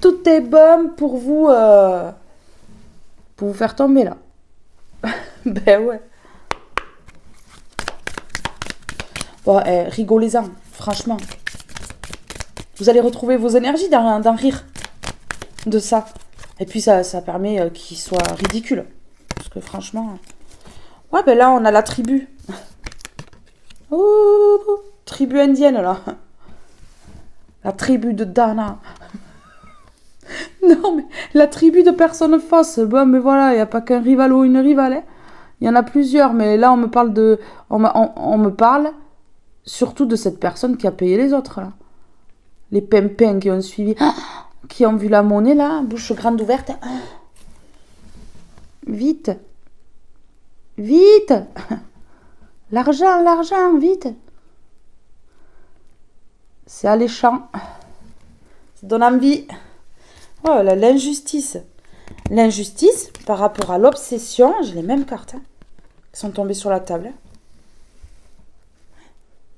Tout est bon pour vous faire tomber là. Ben ouais. Bon, rigolez-en, franchement. Vous allez retrouver vos énergies d'en rire de ça. Et puis ça permet qu'il soit ridicule. Parce que franchement... Ouais, ben là, on a la tribu. Oh, tribu indienne, là. La tribu de Dana. Non, mais la tribu de personnes fausses. Bon, mais voilà, il n'y a pas qu'un rival ou une rivale. Hein. Il y en a plusieurs, mais là, on me parle de... On me parle surtout de cette personne qui a payé les autres, là. Les pimpins qui ont suivi... Qui ont vu la monnaie, là, bouche grande ouverte. Vite. Vite. L'argent, vite. C'est alléchant. Ça donne envie. Oh, l'injustice. L'injustice par rapport à l'obsession. J'ai les mêmes cartes. Hein, qui sont tombées sur la table.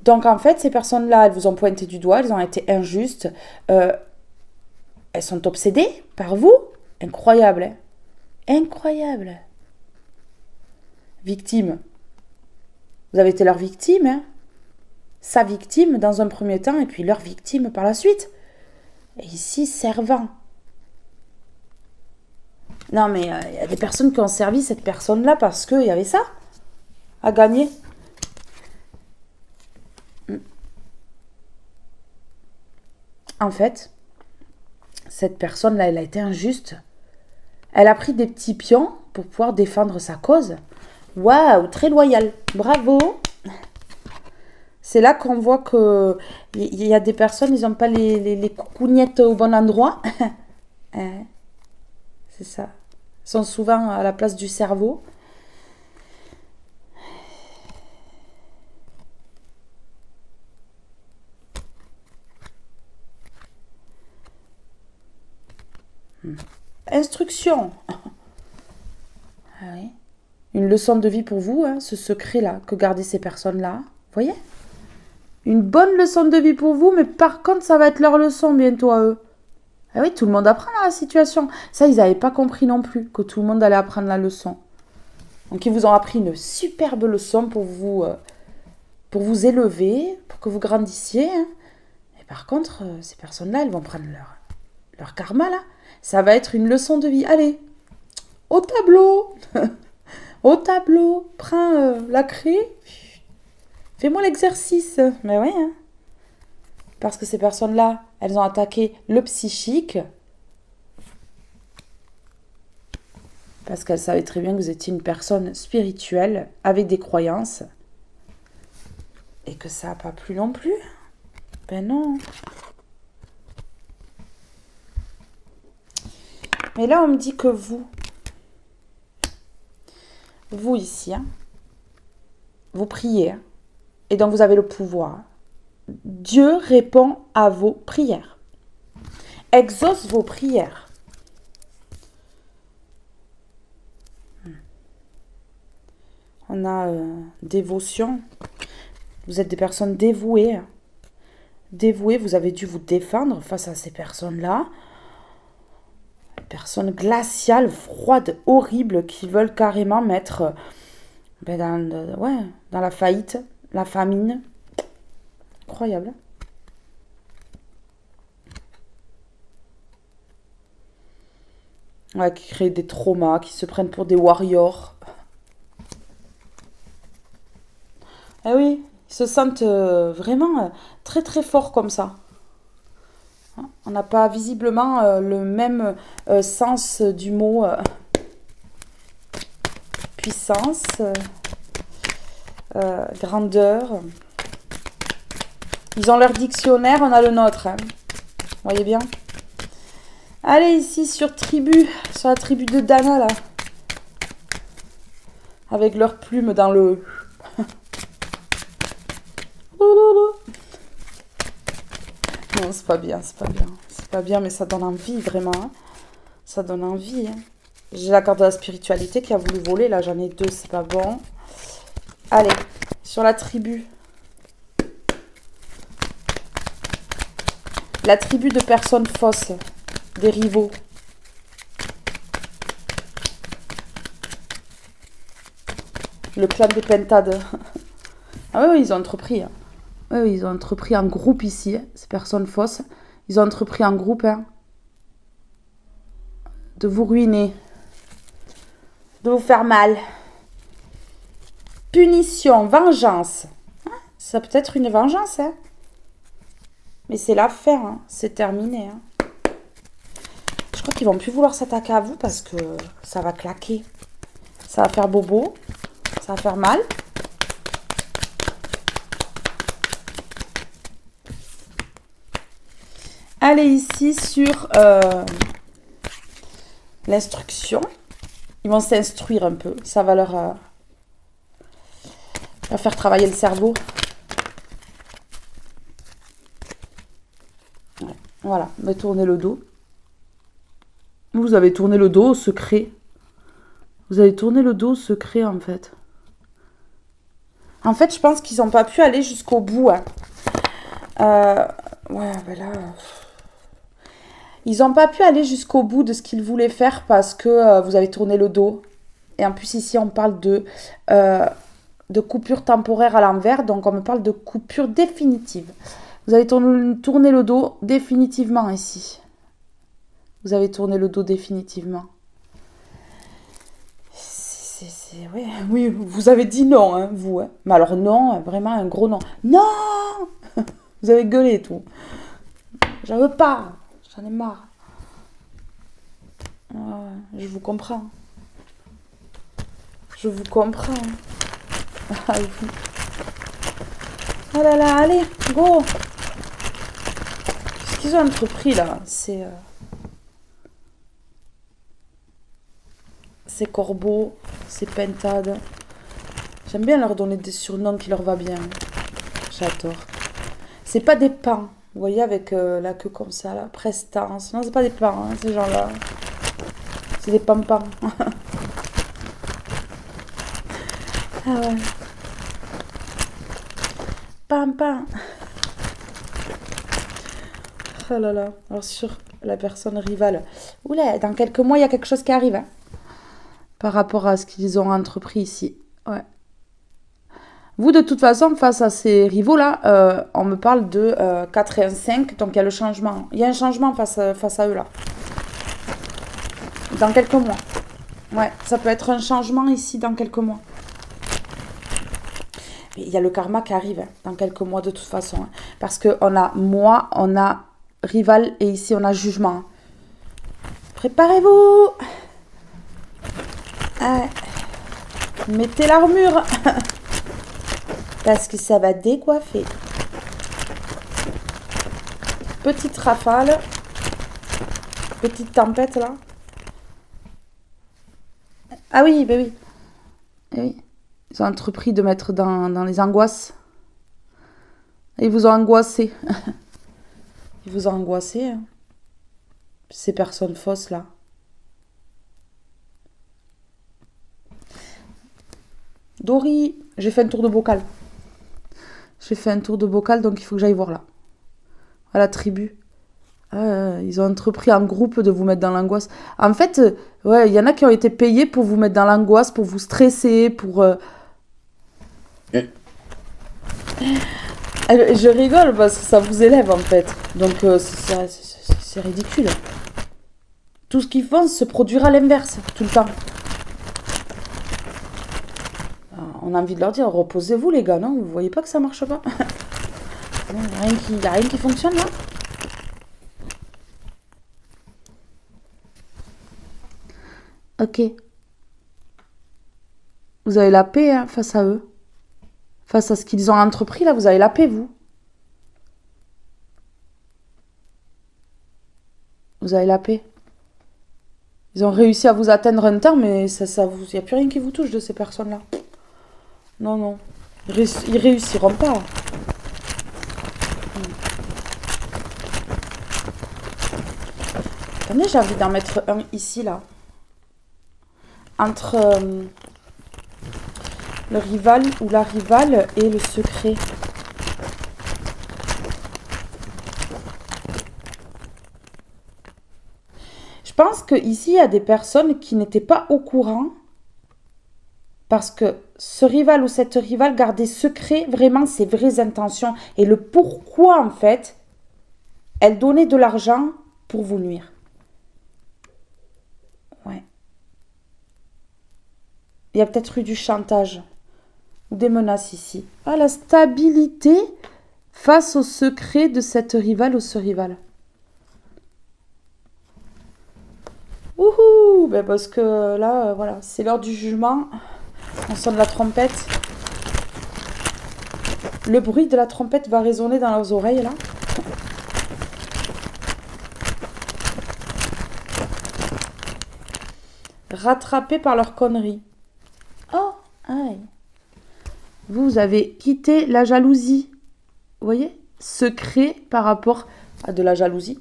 Donc, en fait, ces personnes-là, elles vous ont pointé du doigt. Elles ont été injustes. Elles sont obsédées par vous. Incroyable. Hein, incroyable. Victime. Vous avez été leur victime. Hein, sa victime dans un premier temps et puis leur victime par la suite. Et ici, servant. Non, mais il y a des personnes qui ont servi cette personne-là parce qu'il y avait ça à gagner. En fait, cette personne-là, elle a été injuste. Elle a pris des petits pions pour pouvoir défendre sa cause. Waouh, très loyal. Bravo. C'est là qu'on voit que il y a des personnes, ils n'ont pas les coucougnettes au bon endroit. C'est ça. Ils sont souvent à la place du cerveau. Instruction. Ah oui. Une leçon de vie pour vous, hein, ce secret-là que gardent ces personnes-là. Vous voyez ? Une bonne leçon de vie pour vous, mais par contre, ça va être leur leçon bientôt à eux. Ah oui, tout le monde apprend dans la situation. Ça, ils n'avaient pas compris non plus, que tout le monde allait apprendre la leçon. Donc, ils vous ont appris une superbe leçon pour vous élever, pour que vous grandissiez. Hein. Et par contre, ces personnes-là, elles vont prendre leur karma, là. Ça va être une leçon de vie. Allez, au tableau. Au tableau. Prends la craie. Fais-moi l'exercice. Mais oui, hein. Parce que ces personnes-là, elles ont attaqué le psychique. Parce qu'elles savaient très bien que vous étiez une personne spirituelle, avec des croyances. Et que ça n'a pas plu non plus. Ben non. Mais là, on me dit que vous ici, hein, vous priez. Hein, et donc, vous avez le pouvoir. Dieu répond à vos prières. Exauce vos prières. On a dévotion. Vous êtes des personnes dévouées. Dévouées, vous avez dû vous défendre face à ces personnes-là. Personnes glaciales, froides, horribles, qui veulent carrément mettre dans la faillite, la famine. Incroyable. Ouais, qui créent des traumas, qui se prennent pour des warriors. Ah oui, ils se sentent vraiment très très forts comme ça. On n'a pas visiblement le même sens du mot puissance, grandeur. Ils ont leur dictionnaire, on a le nôtre. Hein. Vous voyez bien ? Allez, ici sur la tribu de Dana, là. Avec leurs plumes dans le... Non, c'est pas bien. C'est pas bien, mais ça donne envie, vraiment. Hein. Ça donne envie. Hein. J'ai la carte de la spiritualité qui a voulu voler. Là, j'en ai deux, c'est pas bon. Allez, sur la tribu. La tribu de personnes fausses. Des rivaux. Le clan des pentades. Ah oui, ils ont entrepris. Hein. Oui, ils ont entrepris en groupe ici, hein, ces personnes fausses. Ils ont entrepris en groupe hein, de vous ruiner. De vous faire mal. Punition, vengeance. Ça peut être une vengeance, hein. Mais c'est l'affaire, hein. C'est terminé. Hein. Je crois qu'ils vont plus vouloir s'attaquer à vous parce que ça va claquer. Ça va faire bobo. Ça va faire mal. Allez ici sur l'instruction. Ils vont s'instruire un peu. Ça va leur faire travailler le cerveau. Ouais. Voilà, me tournez le dos. Vous avez tourné le dos au secret. Vous avez tourné le dos au secret en fait. En fait, je pense qu'ils n'ont pas pu aller jusqu'au bout. Hein. Ouais, ben là... Ils n'ont pas pu aller jusqu'au bout de ce qu'ils voulaient faire parce que vous avez tourné le dos. Et en plus, ici, on parle de coupure temporaire à l'envers. Donc, on me parle de coupure définitive. Vous avez tourné le dos définitivement ici. Vous avez tourné le dos définitivement. Ouais, oui, vous avez dit non, hein, vous. Hein. Mais alors non, vraiment un gros non. Non. Vous avez gueulé et tout. J'en veux pas. J'en ai marre. Je vous comprends. Je vous comprends. Ah oui. Oh là là, allez, go. Qu'est-ce qu'ils ont entrepris là? C'est corbeaux, c'est pentades. J'aime bien leur donner des surnoms qui leur va bien. J'adore. C'est pas des pans. Vous voyez, avec la queue comme ça, là. Prestance. Non, c'est pas des pans, hein, ces gens-là. C'est des pampans. Ah ouais. Pam. Oh là là. Alors sur la personne rivale. Oula, dans quelques mois, il y a quelque chose qui arrive. Hein, par rapport à ce qu'ils ont entrepris ici. Ouais. Vous, de toute façon, face à ces rivaux-là, on me parle de 4 et un 5, donc il y a le changement. Il y a un changement face à eux, là. Dans quelques mois. Ouais, ça peut être un changement ici dans quelques mois. Mais il y a le karma qui arrive hein, dans quelques mois de toute façon. Hein, parce qu'on a moi, on a rival et ici on a jugement. Préparez-vous. Mettez l'armure. Parce que ça va décoiffer. Petite rafale. Petite tempête là. Ah oui, ben oui. Eh oui. Ils ont entrepris de mettre dans les angoisses. Et ils vous ont angoissé. Ils vous ont angoissé. Hein. Ces personnes fausses là. Dory, j'ai fait un tour de bocal. J'ai fait un tour de bocal, donc il faut que j'aille voir là. À la tribu. Ils ont entrepris en groupe de vous mettre dans l'angoisse. En fait, ouais, il y en a qui ont été payés pour vous mettre dans l'angoisse, pour vous stresser, pour... Je rigole parce que ça vous élève en fait. Donc c'est ridicule. Tout ce qu'ils font se produira à l'inverse, tout le temps. On a envie de leur dire, reposez-vous les gars, non? Vous voyez pas que ça marche pas? Il n'y a rien qui fonctionne là. Ok. Vous avez la paix hein, face à eux. Face à ce qu'ils ont entrepris, là, vous avez la paix, vous. Vous avez la paix. Ils ont réussi à vous atteindre un temps, mais il n'y a plus rien qui vous touche de ces personnes-là. Non. Ils réussiront pas. Attendez, j'ai envie d'en mettre un ici, là. entre le rival ou la rivale et le secret. Je pense qu'ici, il y a des personnes qui n'étaient pas au courant parce que ce rival ou cette rivale gardait secret vraiment ses vraies intentions et le pourquoi, en fait, elle donnait de l'argent pour vous nuire. Ouais. Il y a peut-être eu du chantage ou des menaces ici. Ah, la stabilité face au secret de cette rivale ou ce rival. Ouhou, ben parce que là, voilà, c'est l'heure du jugement. On sonne la trompette. Le bruit de la trompette va résonner dans leurs oreilles, là. Rattrapés par leurs conneries. Oh, aïe. Vous avez quitté la jalousie. Vous voyez? Secret par rapport à de la jalousie.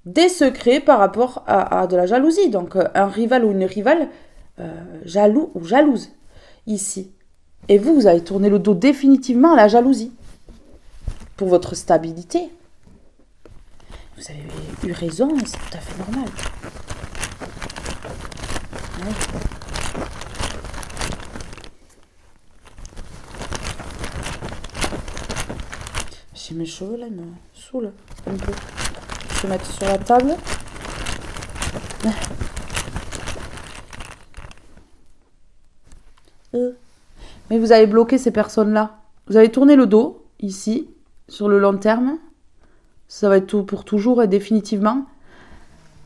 Des secrets par rapport à de la jalousie. Donc, un rival ou une rivale jaloux ou jalouse, ici. Et vous avez tourné le dos définitivement à la jalousie. Pour votre stabilité. Vous avez eu raison, c'est tout à fait normal. Ouais. J'ai mes cheveux là, ils me saoulent un peu. Je vais mettre sur la table. Mais vous avez bloqué ces personnes-là. Vous avez tourné le dos, ici, sur le long terme. Ça va être tout pour toujours et définitivement.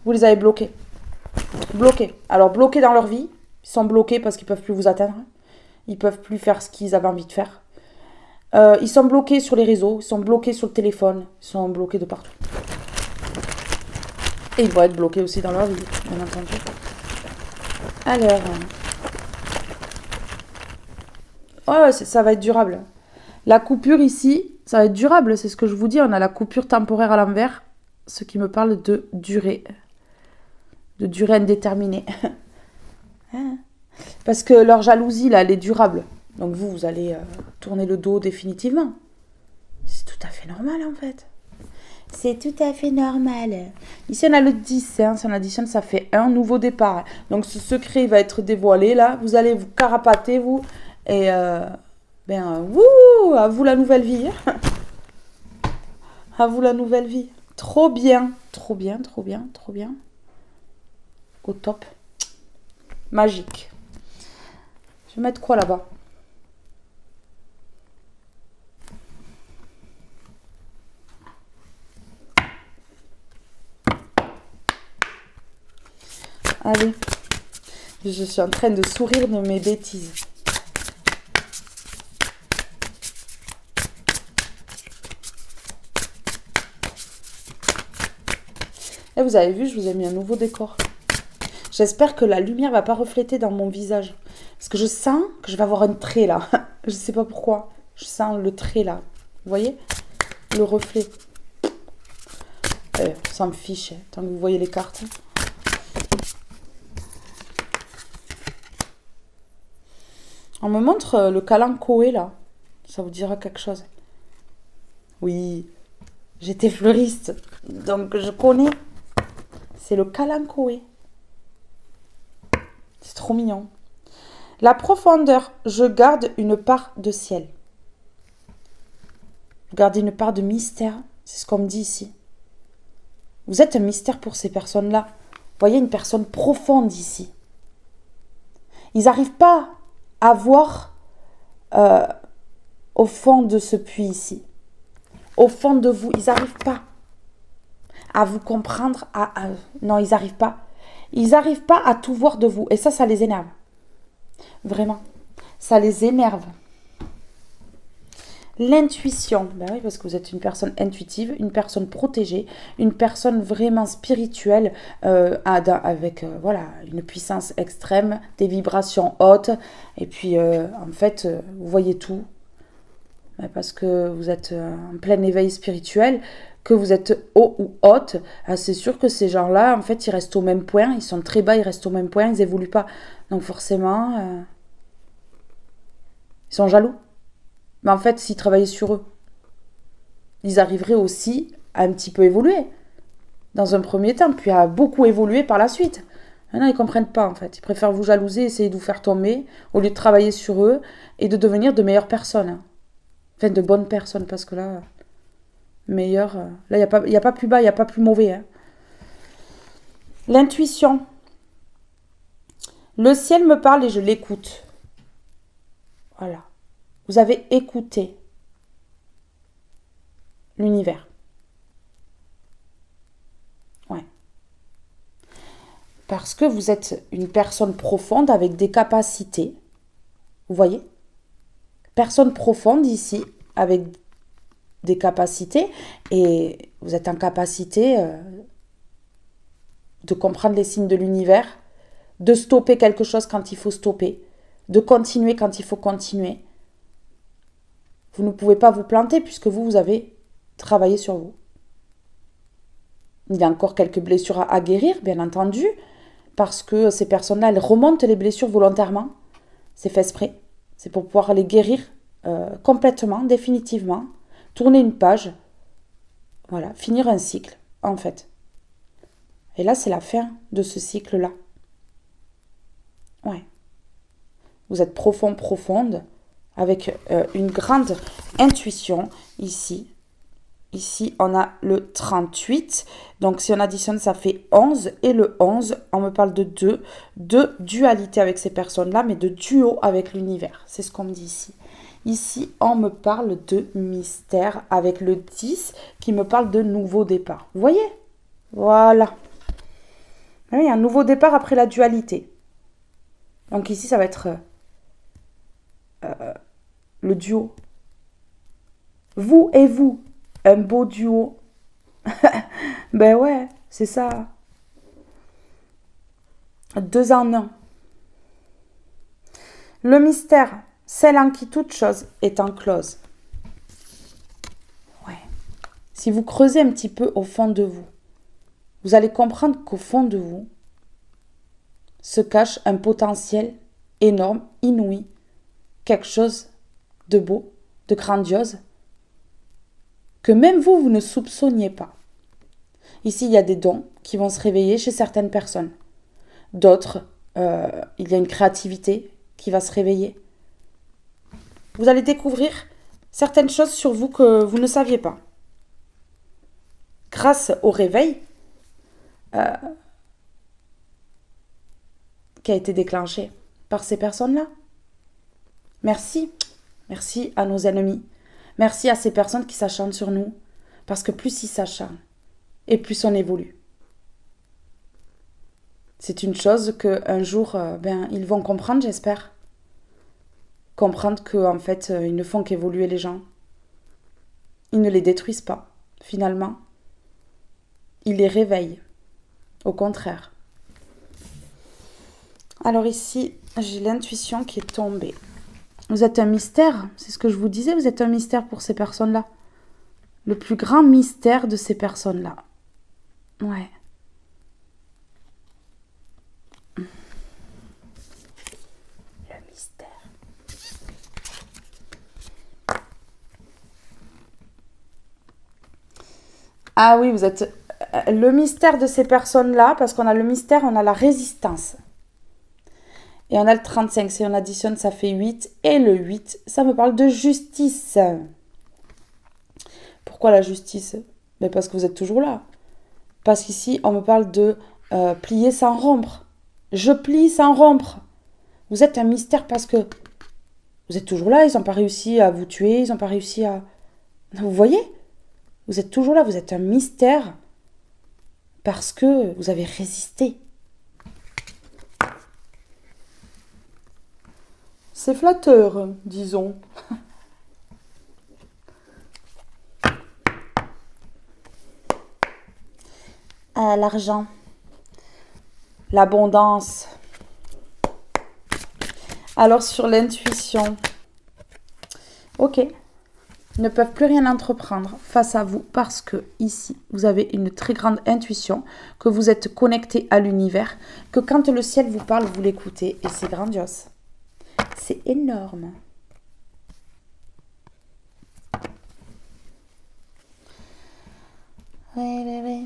Vous les avez bloqués. Bloqués. Alors, bloqués dans leur vie. Ils sont bloqués parce qu'ils ne peuvent plus vous atteindre. Ils ne peuvent plus faire ce qu'ils avaient envie de faire. Ils sont bloqués sur les réseaux. Ils sont bloqués sur le téléphone. Ils sont bloqués de partout. Et ils vont être bloqués aussi dans leur vie, bien entendu. Alors... ouais, ça va être durable. La coupure ici, ça va être durable, c'est ce que je vous dis. On a la coupure temporaire à l'envers, ce qui me parle de durée. De durée indéterminée. Parce que leur jalousie, là, elle est durable. Donc vous allez tourner le dos définitivement. C'est tout à fait normal, en fait. C'est tout à fait normal. Ici, on a le 10. Hein. Si on additionne, ça fait un nouveau départ. Donc, ce secret va être dévoilé, là. Vous allez vous carapater, vous. Et, wouh, à vous la nouvelle vie. À vous la nouvelle vie. Trop bien. Trop bien, trop bien, trop bien. Au top. Magique. Je vais mettre quoi là-bas? Allez. Je suis en train de sourire de mes bêtises. Et vous avez vu, je vous ai mis un nouveau décor. J'espère que la lumière va pas refléter dans mon visage. Parce que je sens que je vais avoir un trait là. Je sais pas pourquoi. Je sens le trait là. Vous voyez? Le reflet. Ça me fiche, hein, tant que vous voyez les cartes. On me montre le Kalanchoé là. Ça vous dira quelque chose. Oui, j'étais fleuriste. Donc je connais. C'est le Kalanchoé. C'est trop mignon. La profondeur, je garde une part de ciel. Vous gardez une part de mystère. C'est ce qu'on me dit ici. Vous êtes un mystère pour ces personnes-là. Vous voyez une personne profonde ici. Ils n'arrivent pas à voir au fond de ce puits ici. Au fond de vous, ils n'arrivent pas à vous comprendre. Non, ils n'arrivent pas. Ils n'arrivent pas à tout voir de vous. Et ça les énerve. Vraiment. Ça les énerve. L'intuition. Ben oui, parce que vous êtes une personne intuitive, une personne protégée, une personne vraiment spirituelle, avec voilà, une puissance extrême, des vibrations hautes. Et puis, en fait, vous voyez tout. parce que vous êtes en plein éveil spirituel, que vous êtes haut ou haute, c'est sûr que ces gens-là, en fait, ils restent au même point, ils sont très bas, ils restent au même point, ils évoluent pas. Donc forcément, ils sont jaloux. Mais en fait, s'ils travaillaient sur eux, ils arriveraient aussi à un petit peu évoluer dans un premier temps, puis à beaucoup évoluer par la suite. Maintenant, ils ne comprennent pas, en fait. Ils préfèrent vous jalouser, essayer de vous faire tomber, au lieu de travailler sur eux et de devenir de meilleures personnes. Enfin, de bonnes personnes, parce que là, meilleures... Là, il n'y a pas plus bas, il n'y a pas plus mauvais. Hein. L'intuition. Le ciel me parle et je l'écoute. Voilà. Vous avez écouté l'univers. Ouais. Parce que vous êtes une personne profonde avec des capacités. Vous voyez ? Personne profonde ici, avec des capacités. Et vous êtes en capacité de comprendre les signes de l'univers, de stopper quelque chose quand il faut stopper, de continuer quand il faut continuer. Vous ne pouvez pas vous planter puisque vous avez travaillé sur vous. Il y a encore quelques blessures à guérir, bien entendu, parce que ces personnes-là, elles remontent les blessures volontairement. C'est fait exprès. C'est pour pouvoir les guérir complètement, définitivement. Tourner une page. Voilà, finir un cycle, en fait. Et là, c'est la fin de ce cycle-là. Ouais. Vous êtes profonde, avec une grande intuition ici. Ici, on a le 38. Donc, si on additionne, ça fait 11. Et le 11, on me parle de deux. De dualité avec ces personnes-là, mais de duo avec l'univers. C'est ce qu'on me dit ici. Ici, on me parle de mystère avec le 10 qui me parle de nouveau départ. Vous voyez ? Voilà. Oui, un nouveau départ après la dualité. Donc ici, ça va être le duo. Vous et vous. Un beau duo. Ben ouais, c'est ça. 2 en 1. Le mystère, celle en qui toute chose est enclose. Ouais. Si vous creusez un petit peu au fond de vous, vous allez comprendre qu'au fond de vous se cache un potentiel énorme, inouï, quelque chose de beau, de grandiose, que même vous, vous ne soupçonniez pas. Ici, il y a des dons qui vont se réveiller chez certaines personnes. D'autres, il y a une créativité qui va se réveiller. Vous allez découvrir certaines choses sur vous que vous ne saviez pas. Grâce au réveil qui a été déclenché par ces personnes-là. Merci. Merci à nos ennemis. Merci à ces personnes qui s'acharnent sur nous. Parce que plus ils s'acharnent, et plus on évolue. C'est une chose qu'un jour, ils vont comprendre, j'espère. Comprendre qu'en fait, ils ne font qu'évoluer les gens. Ils ne les détruisent pas, finalement. Ils les réveillent. Au contraire. Alors ici, j'ai l'intuition qui est tombée. Vous êtes un mystère, c'est ce que je vous disais, vous êtes un mystère pour ces personnes-là. Le plus grand mystère de ces personnes-là. Ouais. Le mystère. Ah oui, vous êtes le mystère de ces personnes-là, parce qu'on a le mystère, on a la résistance. Et on a le 35, si on additionne, ça fait 8. Et le 8, ça me parle de justice. Pourquoi la justice ? Parce que vous êtes toujours là. Parce qu'ici, on me parle de plier sans rompre. Je plie sans rompre. Vous êtes un mystère parce que vous êtes toujours là. Ils n'ont pas réussi à vous tuer. Ils n'ont pas réussi à... Vous voyez ? Vous êtes toujours là. Vous êtes un mystère parce que vous avez résisté. C'est flatteur, disons. L'argent, l'abondance. Alors sur l'intuition, ok, ne peuvent plus rien entreprendre face à vous parce que ici, vous avez une très grande intuition, que vous êtes connecté à l'univers, que quand le ciel vous parle, vous l'écoutez et c'est grandiose. C'est énorme. Ouais.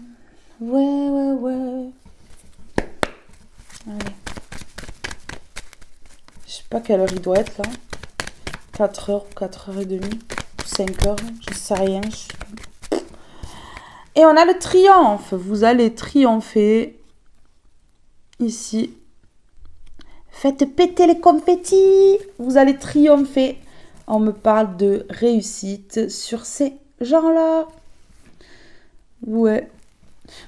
Allez. Je sais pas quelle heure il doit être là. 4 heures, 4h30, 5 heures, je sais rien. Et on a le triomphe. Vous allez triompher ici. Faites péter les confettis. Vous allez triompher. On me parle de réussite sur ces gens-là. Ouais.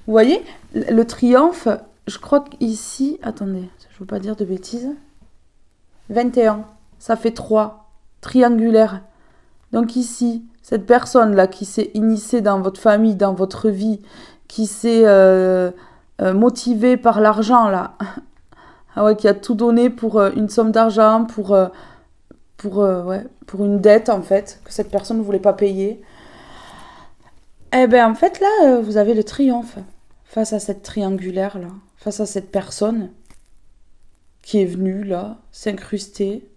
Vous voyez, le triomphe, je crois qu'ici... Attendez, je ne veux pas dire de bêtises. 21, ça fait 3. Triangulaire. Donc ici, cette personne-là qui s'est initiée dans votre famille, dans votre vie, qui s'est motivée par l'argent, là, ah ouais, qui a tout donné pour une somme d'argent, pour une dette, en fait, que cette personne ne voulait pas payer. Eh bien, en fait, là, vous avez le triomphe face à cette triangulaire-là, face à cette personne qui est venue, là, s'incruster.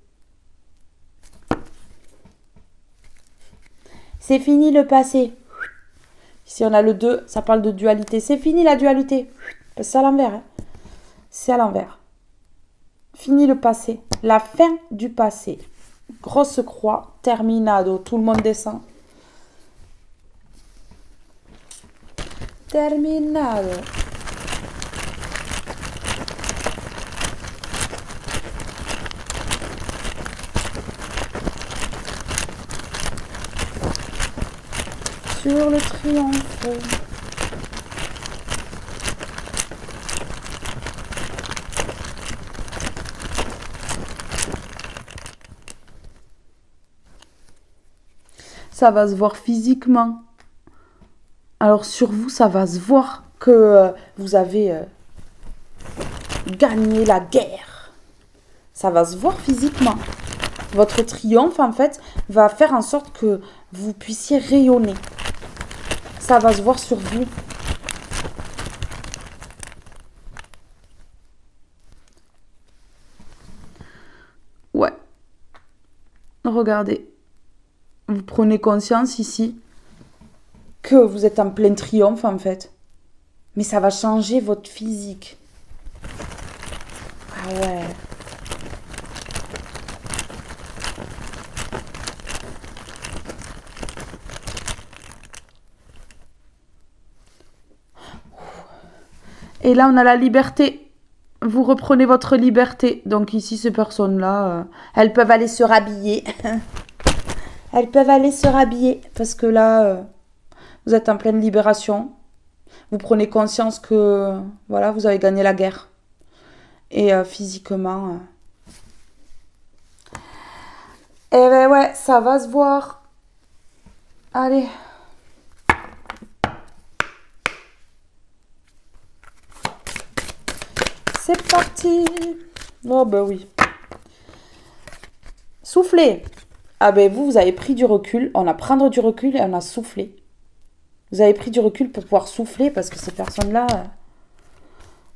C'est fini le passé. Ici, on a le 2, ça parle de dualité. C'est fini la dualité. C'est à l'envers. Hein. C'est à l'envers. Fini le passé. La fin du passé. Grosse croix. Terminado. Tout le monde descend. Terminado. Sur le triomphe. Ça va se voir physiquement. Alors sur vous, ça va se voir que vous avez gagné la guerre. Ça va se voir physiquement. Votre triomphe, en fait, va faire en sorte que vous puissiez rayonner. Ça va se voir sur vous. Ouais. Regardez. Vous prenez conscience ici que vous êtes en plein triomphe, en fait. Mais ça va changer votre physique. Ah ouais. Et là, on a la liberté. Vous reprenez votre liberté. Donc ici, ces personnes-là, elles peuvent aller se rhabiller. Elles peuvent aller se rhabiller. Parce que là, vous êtes en pleine libération. Vous prenez conscience que, voilà, vous avez gagné la guerre. Et physiquement... Eh ben ouais, ça va se voir. Allez. C'est parti. Oh ben oui. Soufflez. Ah ben vous avez pris du recul. On a prendre du recul et on a soufflé. Vous avez pris du recul pour pouvoir souffler parce que ces personnes-là,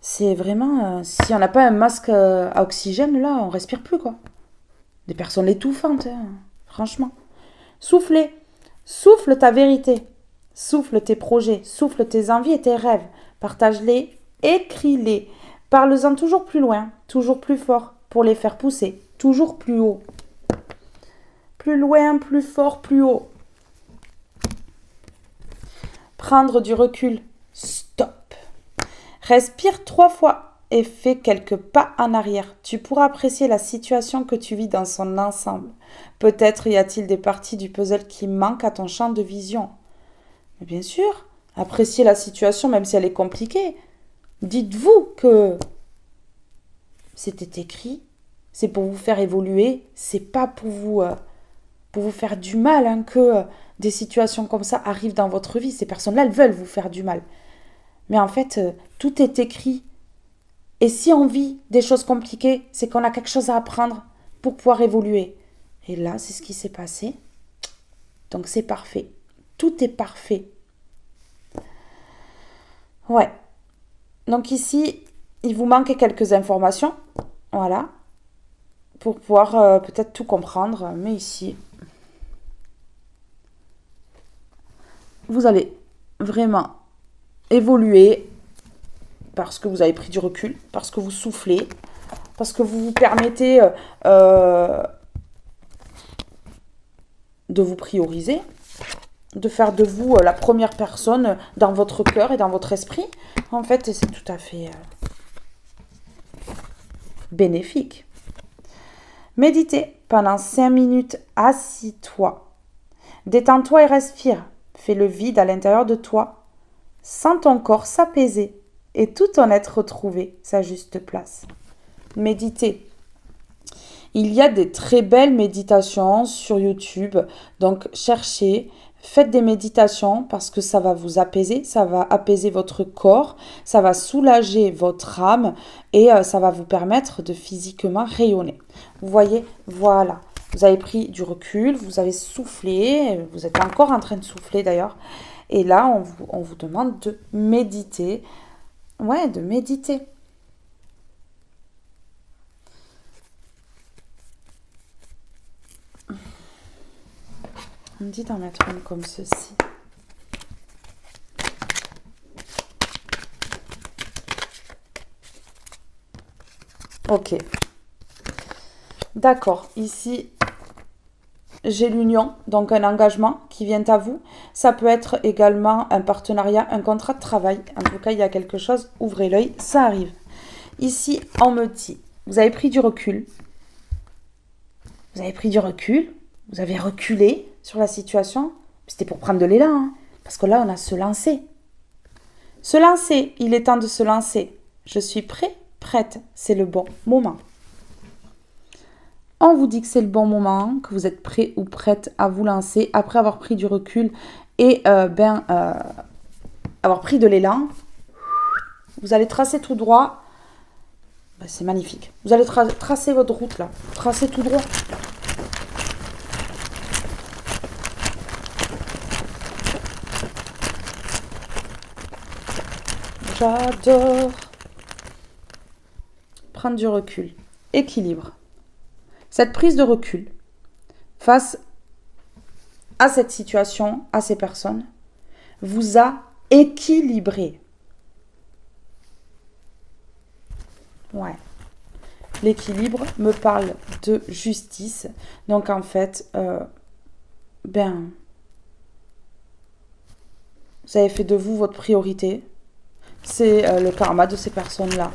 c'est vraiment... si on n'a pas un masque à oxygène, là, on respire plus, quoi. Des personnes étouffantes, hein, franchement. Soufflez. Souffle ta vérité. Souffle tes projets. Souffle tes envies et tes rêves. Partage-les. Écris-les. Parle-en toujours plus loin, toujours plus fort, pour les faire pousser, toujours plus haut. Plus loin, plus fort, plus haut. Prendre du recul. Stop. Respire 3 fois et fais quelques pas en arrière. Tu pourras apprécier la situation que tu vis dans son ensemble. Peut-être y a-t-il des parties du puzzle qui manquent à ton champ de vision. Mais bien sûr, appréciez la situation même si elle est compliquée. Dites-vous que c'était écrit, c'est pour vous faire évoluer, c'est pas pour vous faire du mal, hein, que des situations comme ça arrivent dans votre vie. Ces personnes-là, elles veulent vous faire du mal. Mais en fait, tout est écrit. Et si on vit des choses compliquées, c'est qu'on a quelque chose à apprendre pour pouvoir évoluer. Et là, c'est ce qui s'est passé. Donc c'est parfait. Tout est parfait. Ouais. Donc ici, il vous manque quelques informations. Voilà. Pour pouvoir peut-être tout comprendre. Mais ici, vous allez vraiment évoluer parce que vous avez pris du recul, parce que vous soufflez, parce que vous vous permettez de vous prioriser, de faire de vous la première personne dans votre cœur et dans votre esprit. En fait, c'est tout à fait bénéfique. Méditez pendant 5 minutes, assis-toi. Détends-toi et respire. Fais le vide à l'intérieur de toi. Sens ton corps s'apaiser et tout ton être retrouver sa juste place. Méditez. Il y a des très belles méditations sur YouTube, donc cherchez, faites des méditations parce que ça va vous apaiser, ça va apaiser votre corps, ça va soulager votre âme et ça va vous permettre de physiquement rayonner. Vous voyez, voilà, vous avez pris du recul, vous avez soufflé, vous êtes encore en train de souffler d'ailleurs, et là on vous demande de méditer, ouais, de méditer. On me dit d'en mettre une comme ceci. Ok. D'accord. Ici, j'ai l'union, donc un engagement qui vient à vous. Ça peut être également un partenariat, un contrat de travail. En tout cas, il y a quelque chose. Ouvrez l'œil, ça arrive. Ici, on me dit, vous avez pris du recul. Vous avez pris du recul. Vous avez reculé sur la situation. C'était pour prendre de l'élan, hein, parce que là, on a se lancer. Se lancer, il est temps de se lancer. Je suis prêt, prête, c'est le bon moment. On vous dit que c'est le bon moment, que vous êtes prêt ou prête à vous lancer après avoir pris du recul et avoir pris de l'élan. Vous allez tracer tout droit. Ben, c'est magnifique. Vous allez tracer votre route là. Tracer tout droit. J'adore. Prendre du recul. Équilibre. Cette prise de recul face à cette situation, à ces personnes, vous a équilibré. Ouais. L'équilibre me parle de justice. Donc en fait, vous avez fait de vous votre priorité. C'est le karma de ces personnes-là.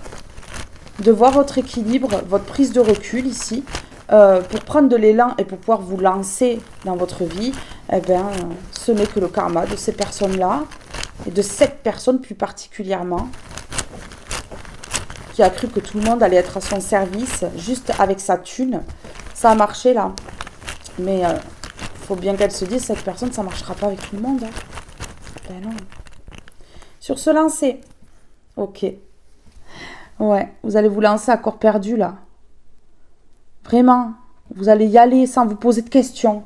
De voir votre équilibre, votre prise de recul ici, pour prendre de l'élan et pour pouvoir vous lancer dans votre vie, ce n'est que le karma de ces personnes-là, et de cette personne plus particulièrement, qui a cru que tout le monde allait être à son service, juste avec sa thune. Ça a marché là. Mais faut bien qu'elle se dise, cette personne, ça ne marchera pas avec tout le monde. Hein. Ben non. Sur se lancer. Ok. Ouais, vous allez vous lancer à corps perdu là. Vraiment. Vous allez y aller sans vous poser de questions.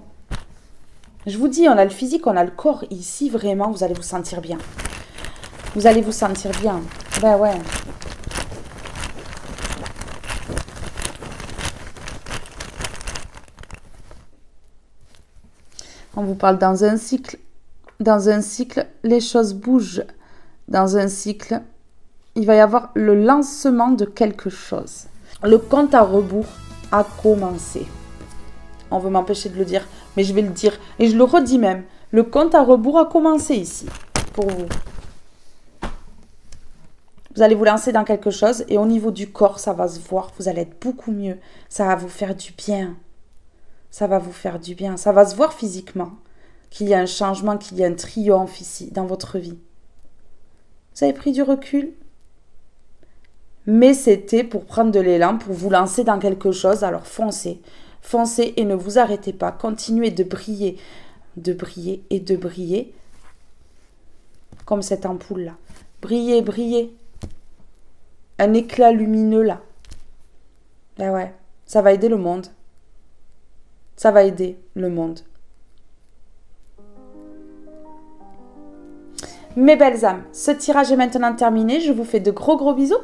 Je vous dis, on a le physique, on a le corps. Ici, vraiment, vous allez vous sentir bien. Vous allez vous sentir bien. Ben ouais. On vous parle dans un cycle. Dans un cycle, les choses bougent. Dans un cycle, il va y avoir le lancement de quelque chose. Le compte à rebours a commencé. On veut m'empêcher de le dire, mais je vais le dire. Et je le redis même. Le compte à rebours a commencé ici, pour vous. Vous allez vous lancer dans quelque chose et au niveau du corps, ça va se voir. Vous allez être beaucoup mieux. Ça va vous faire du bien. Ça va vous faire du bien. Ça va se voir physiquement qu'il y a un changement, qu'il y a un triomphe ici dans votre vie. Vous avez pris du recul, mais c'était pour prendre de l'élan, pour vous lancer dans quelque chose. Alors foncez, foncez et ne vous arrêtez pas. Continuez de briller et de briller, comme cette ampoule là. Brillez, brillez. Un éclat lumineux là. Ben ouais, ça va aider le monde. Ça va aider le monde. Mes belles âmes, ce tirage est maintenant terminé. Je vous fais de gros bisous.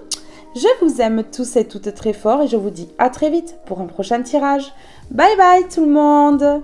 Je vous aime tous et toutes très fort et je vous dis à très vite pour un prochain tirage. Bye bye tout le monde!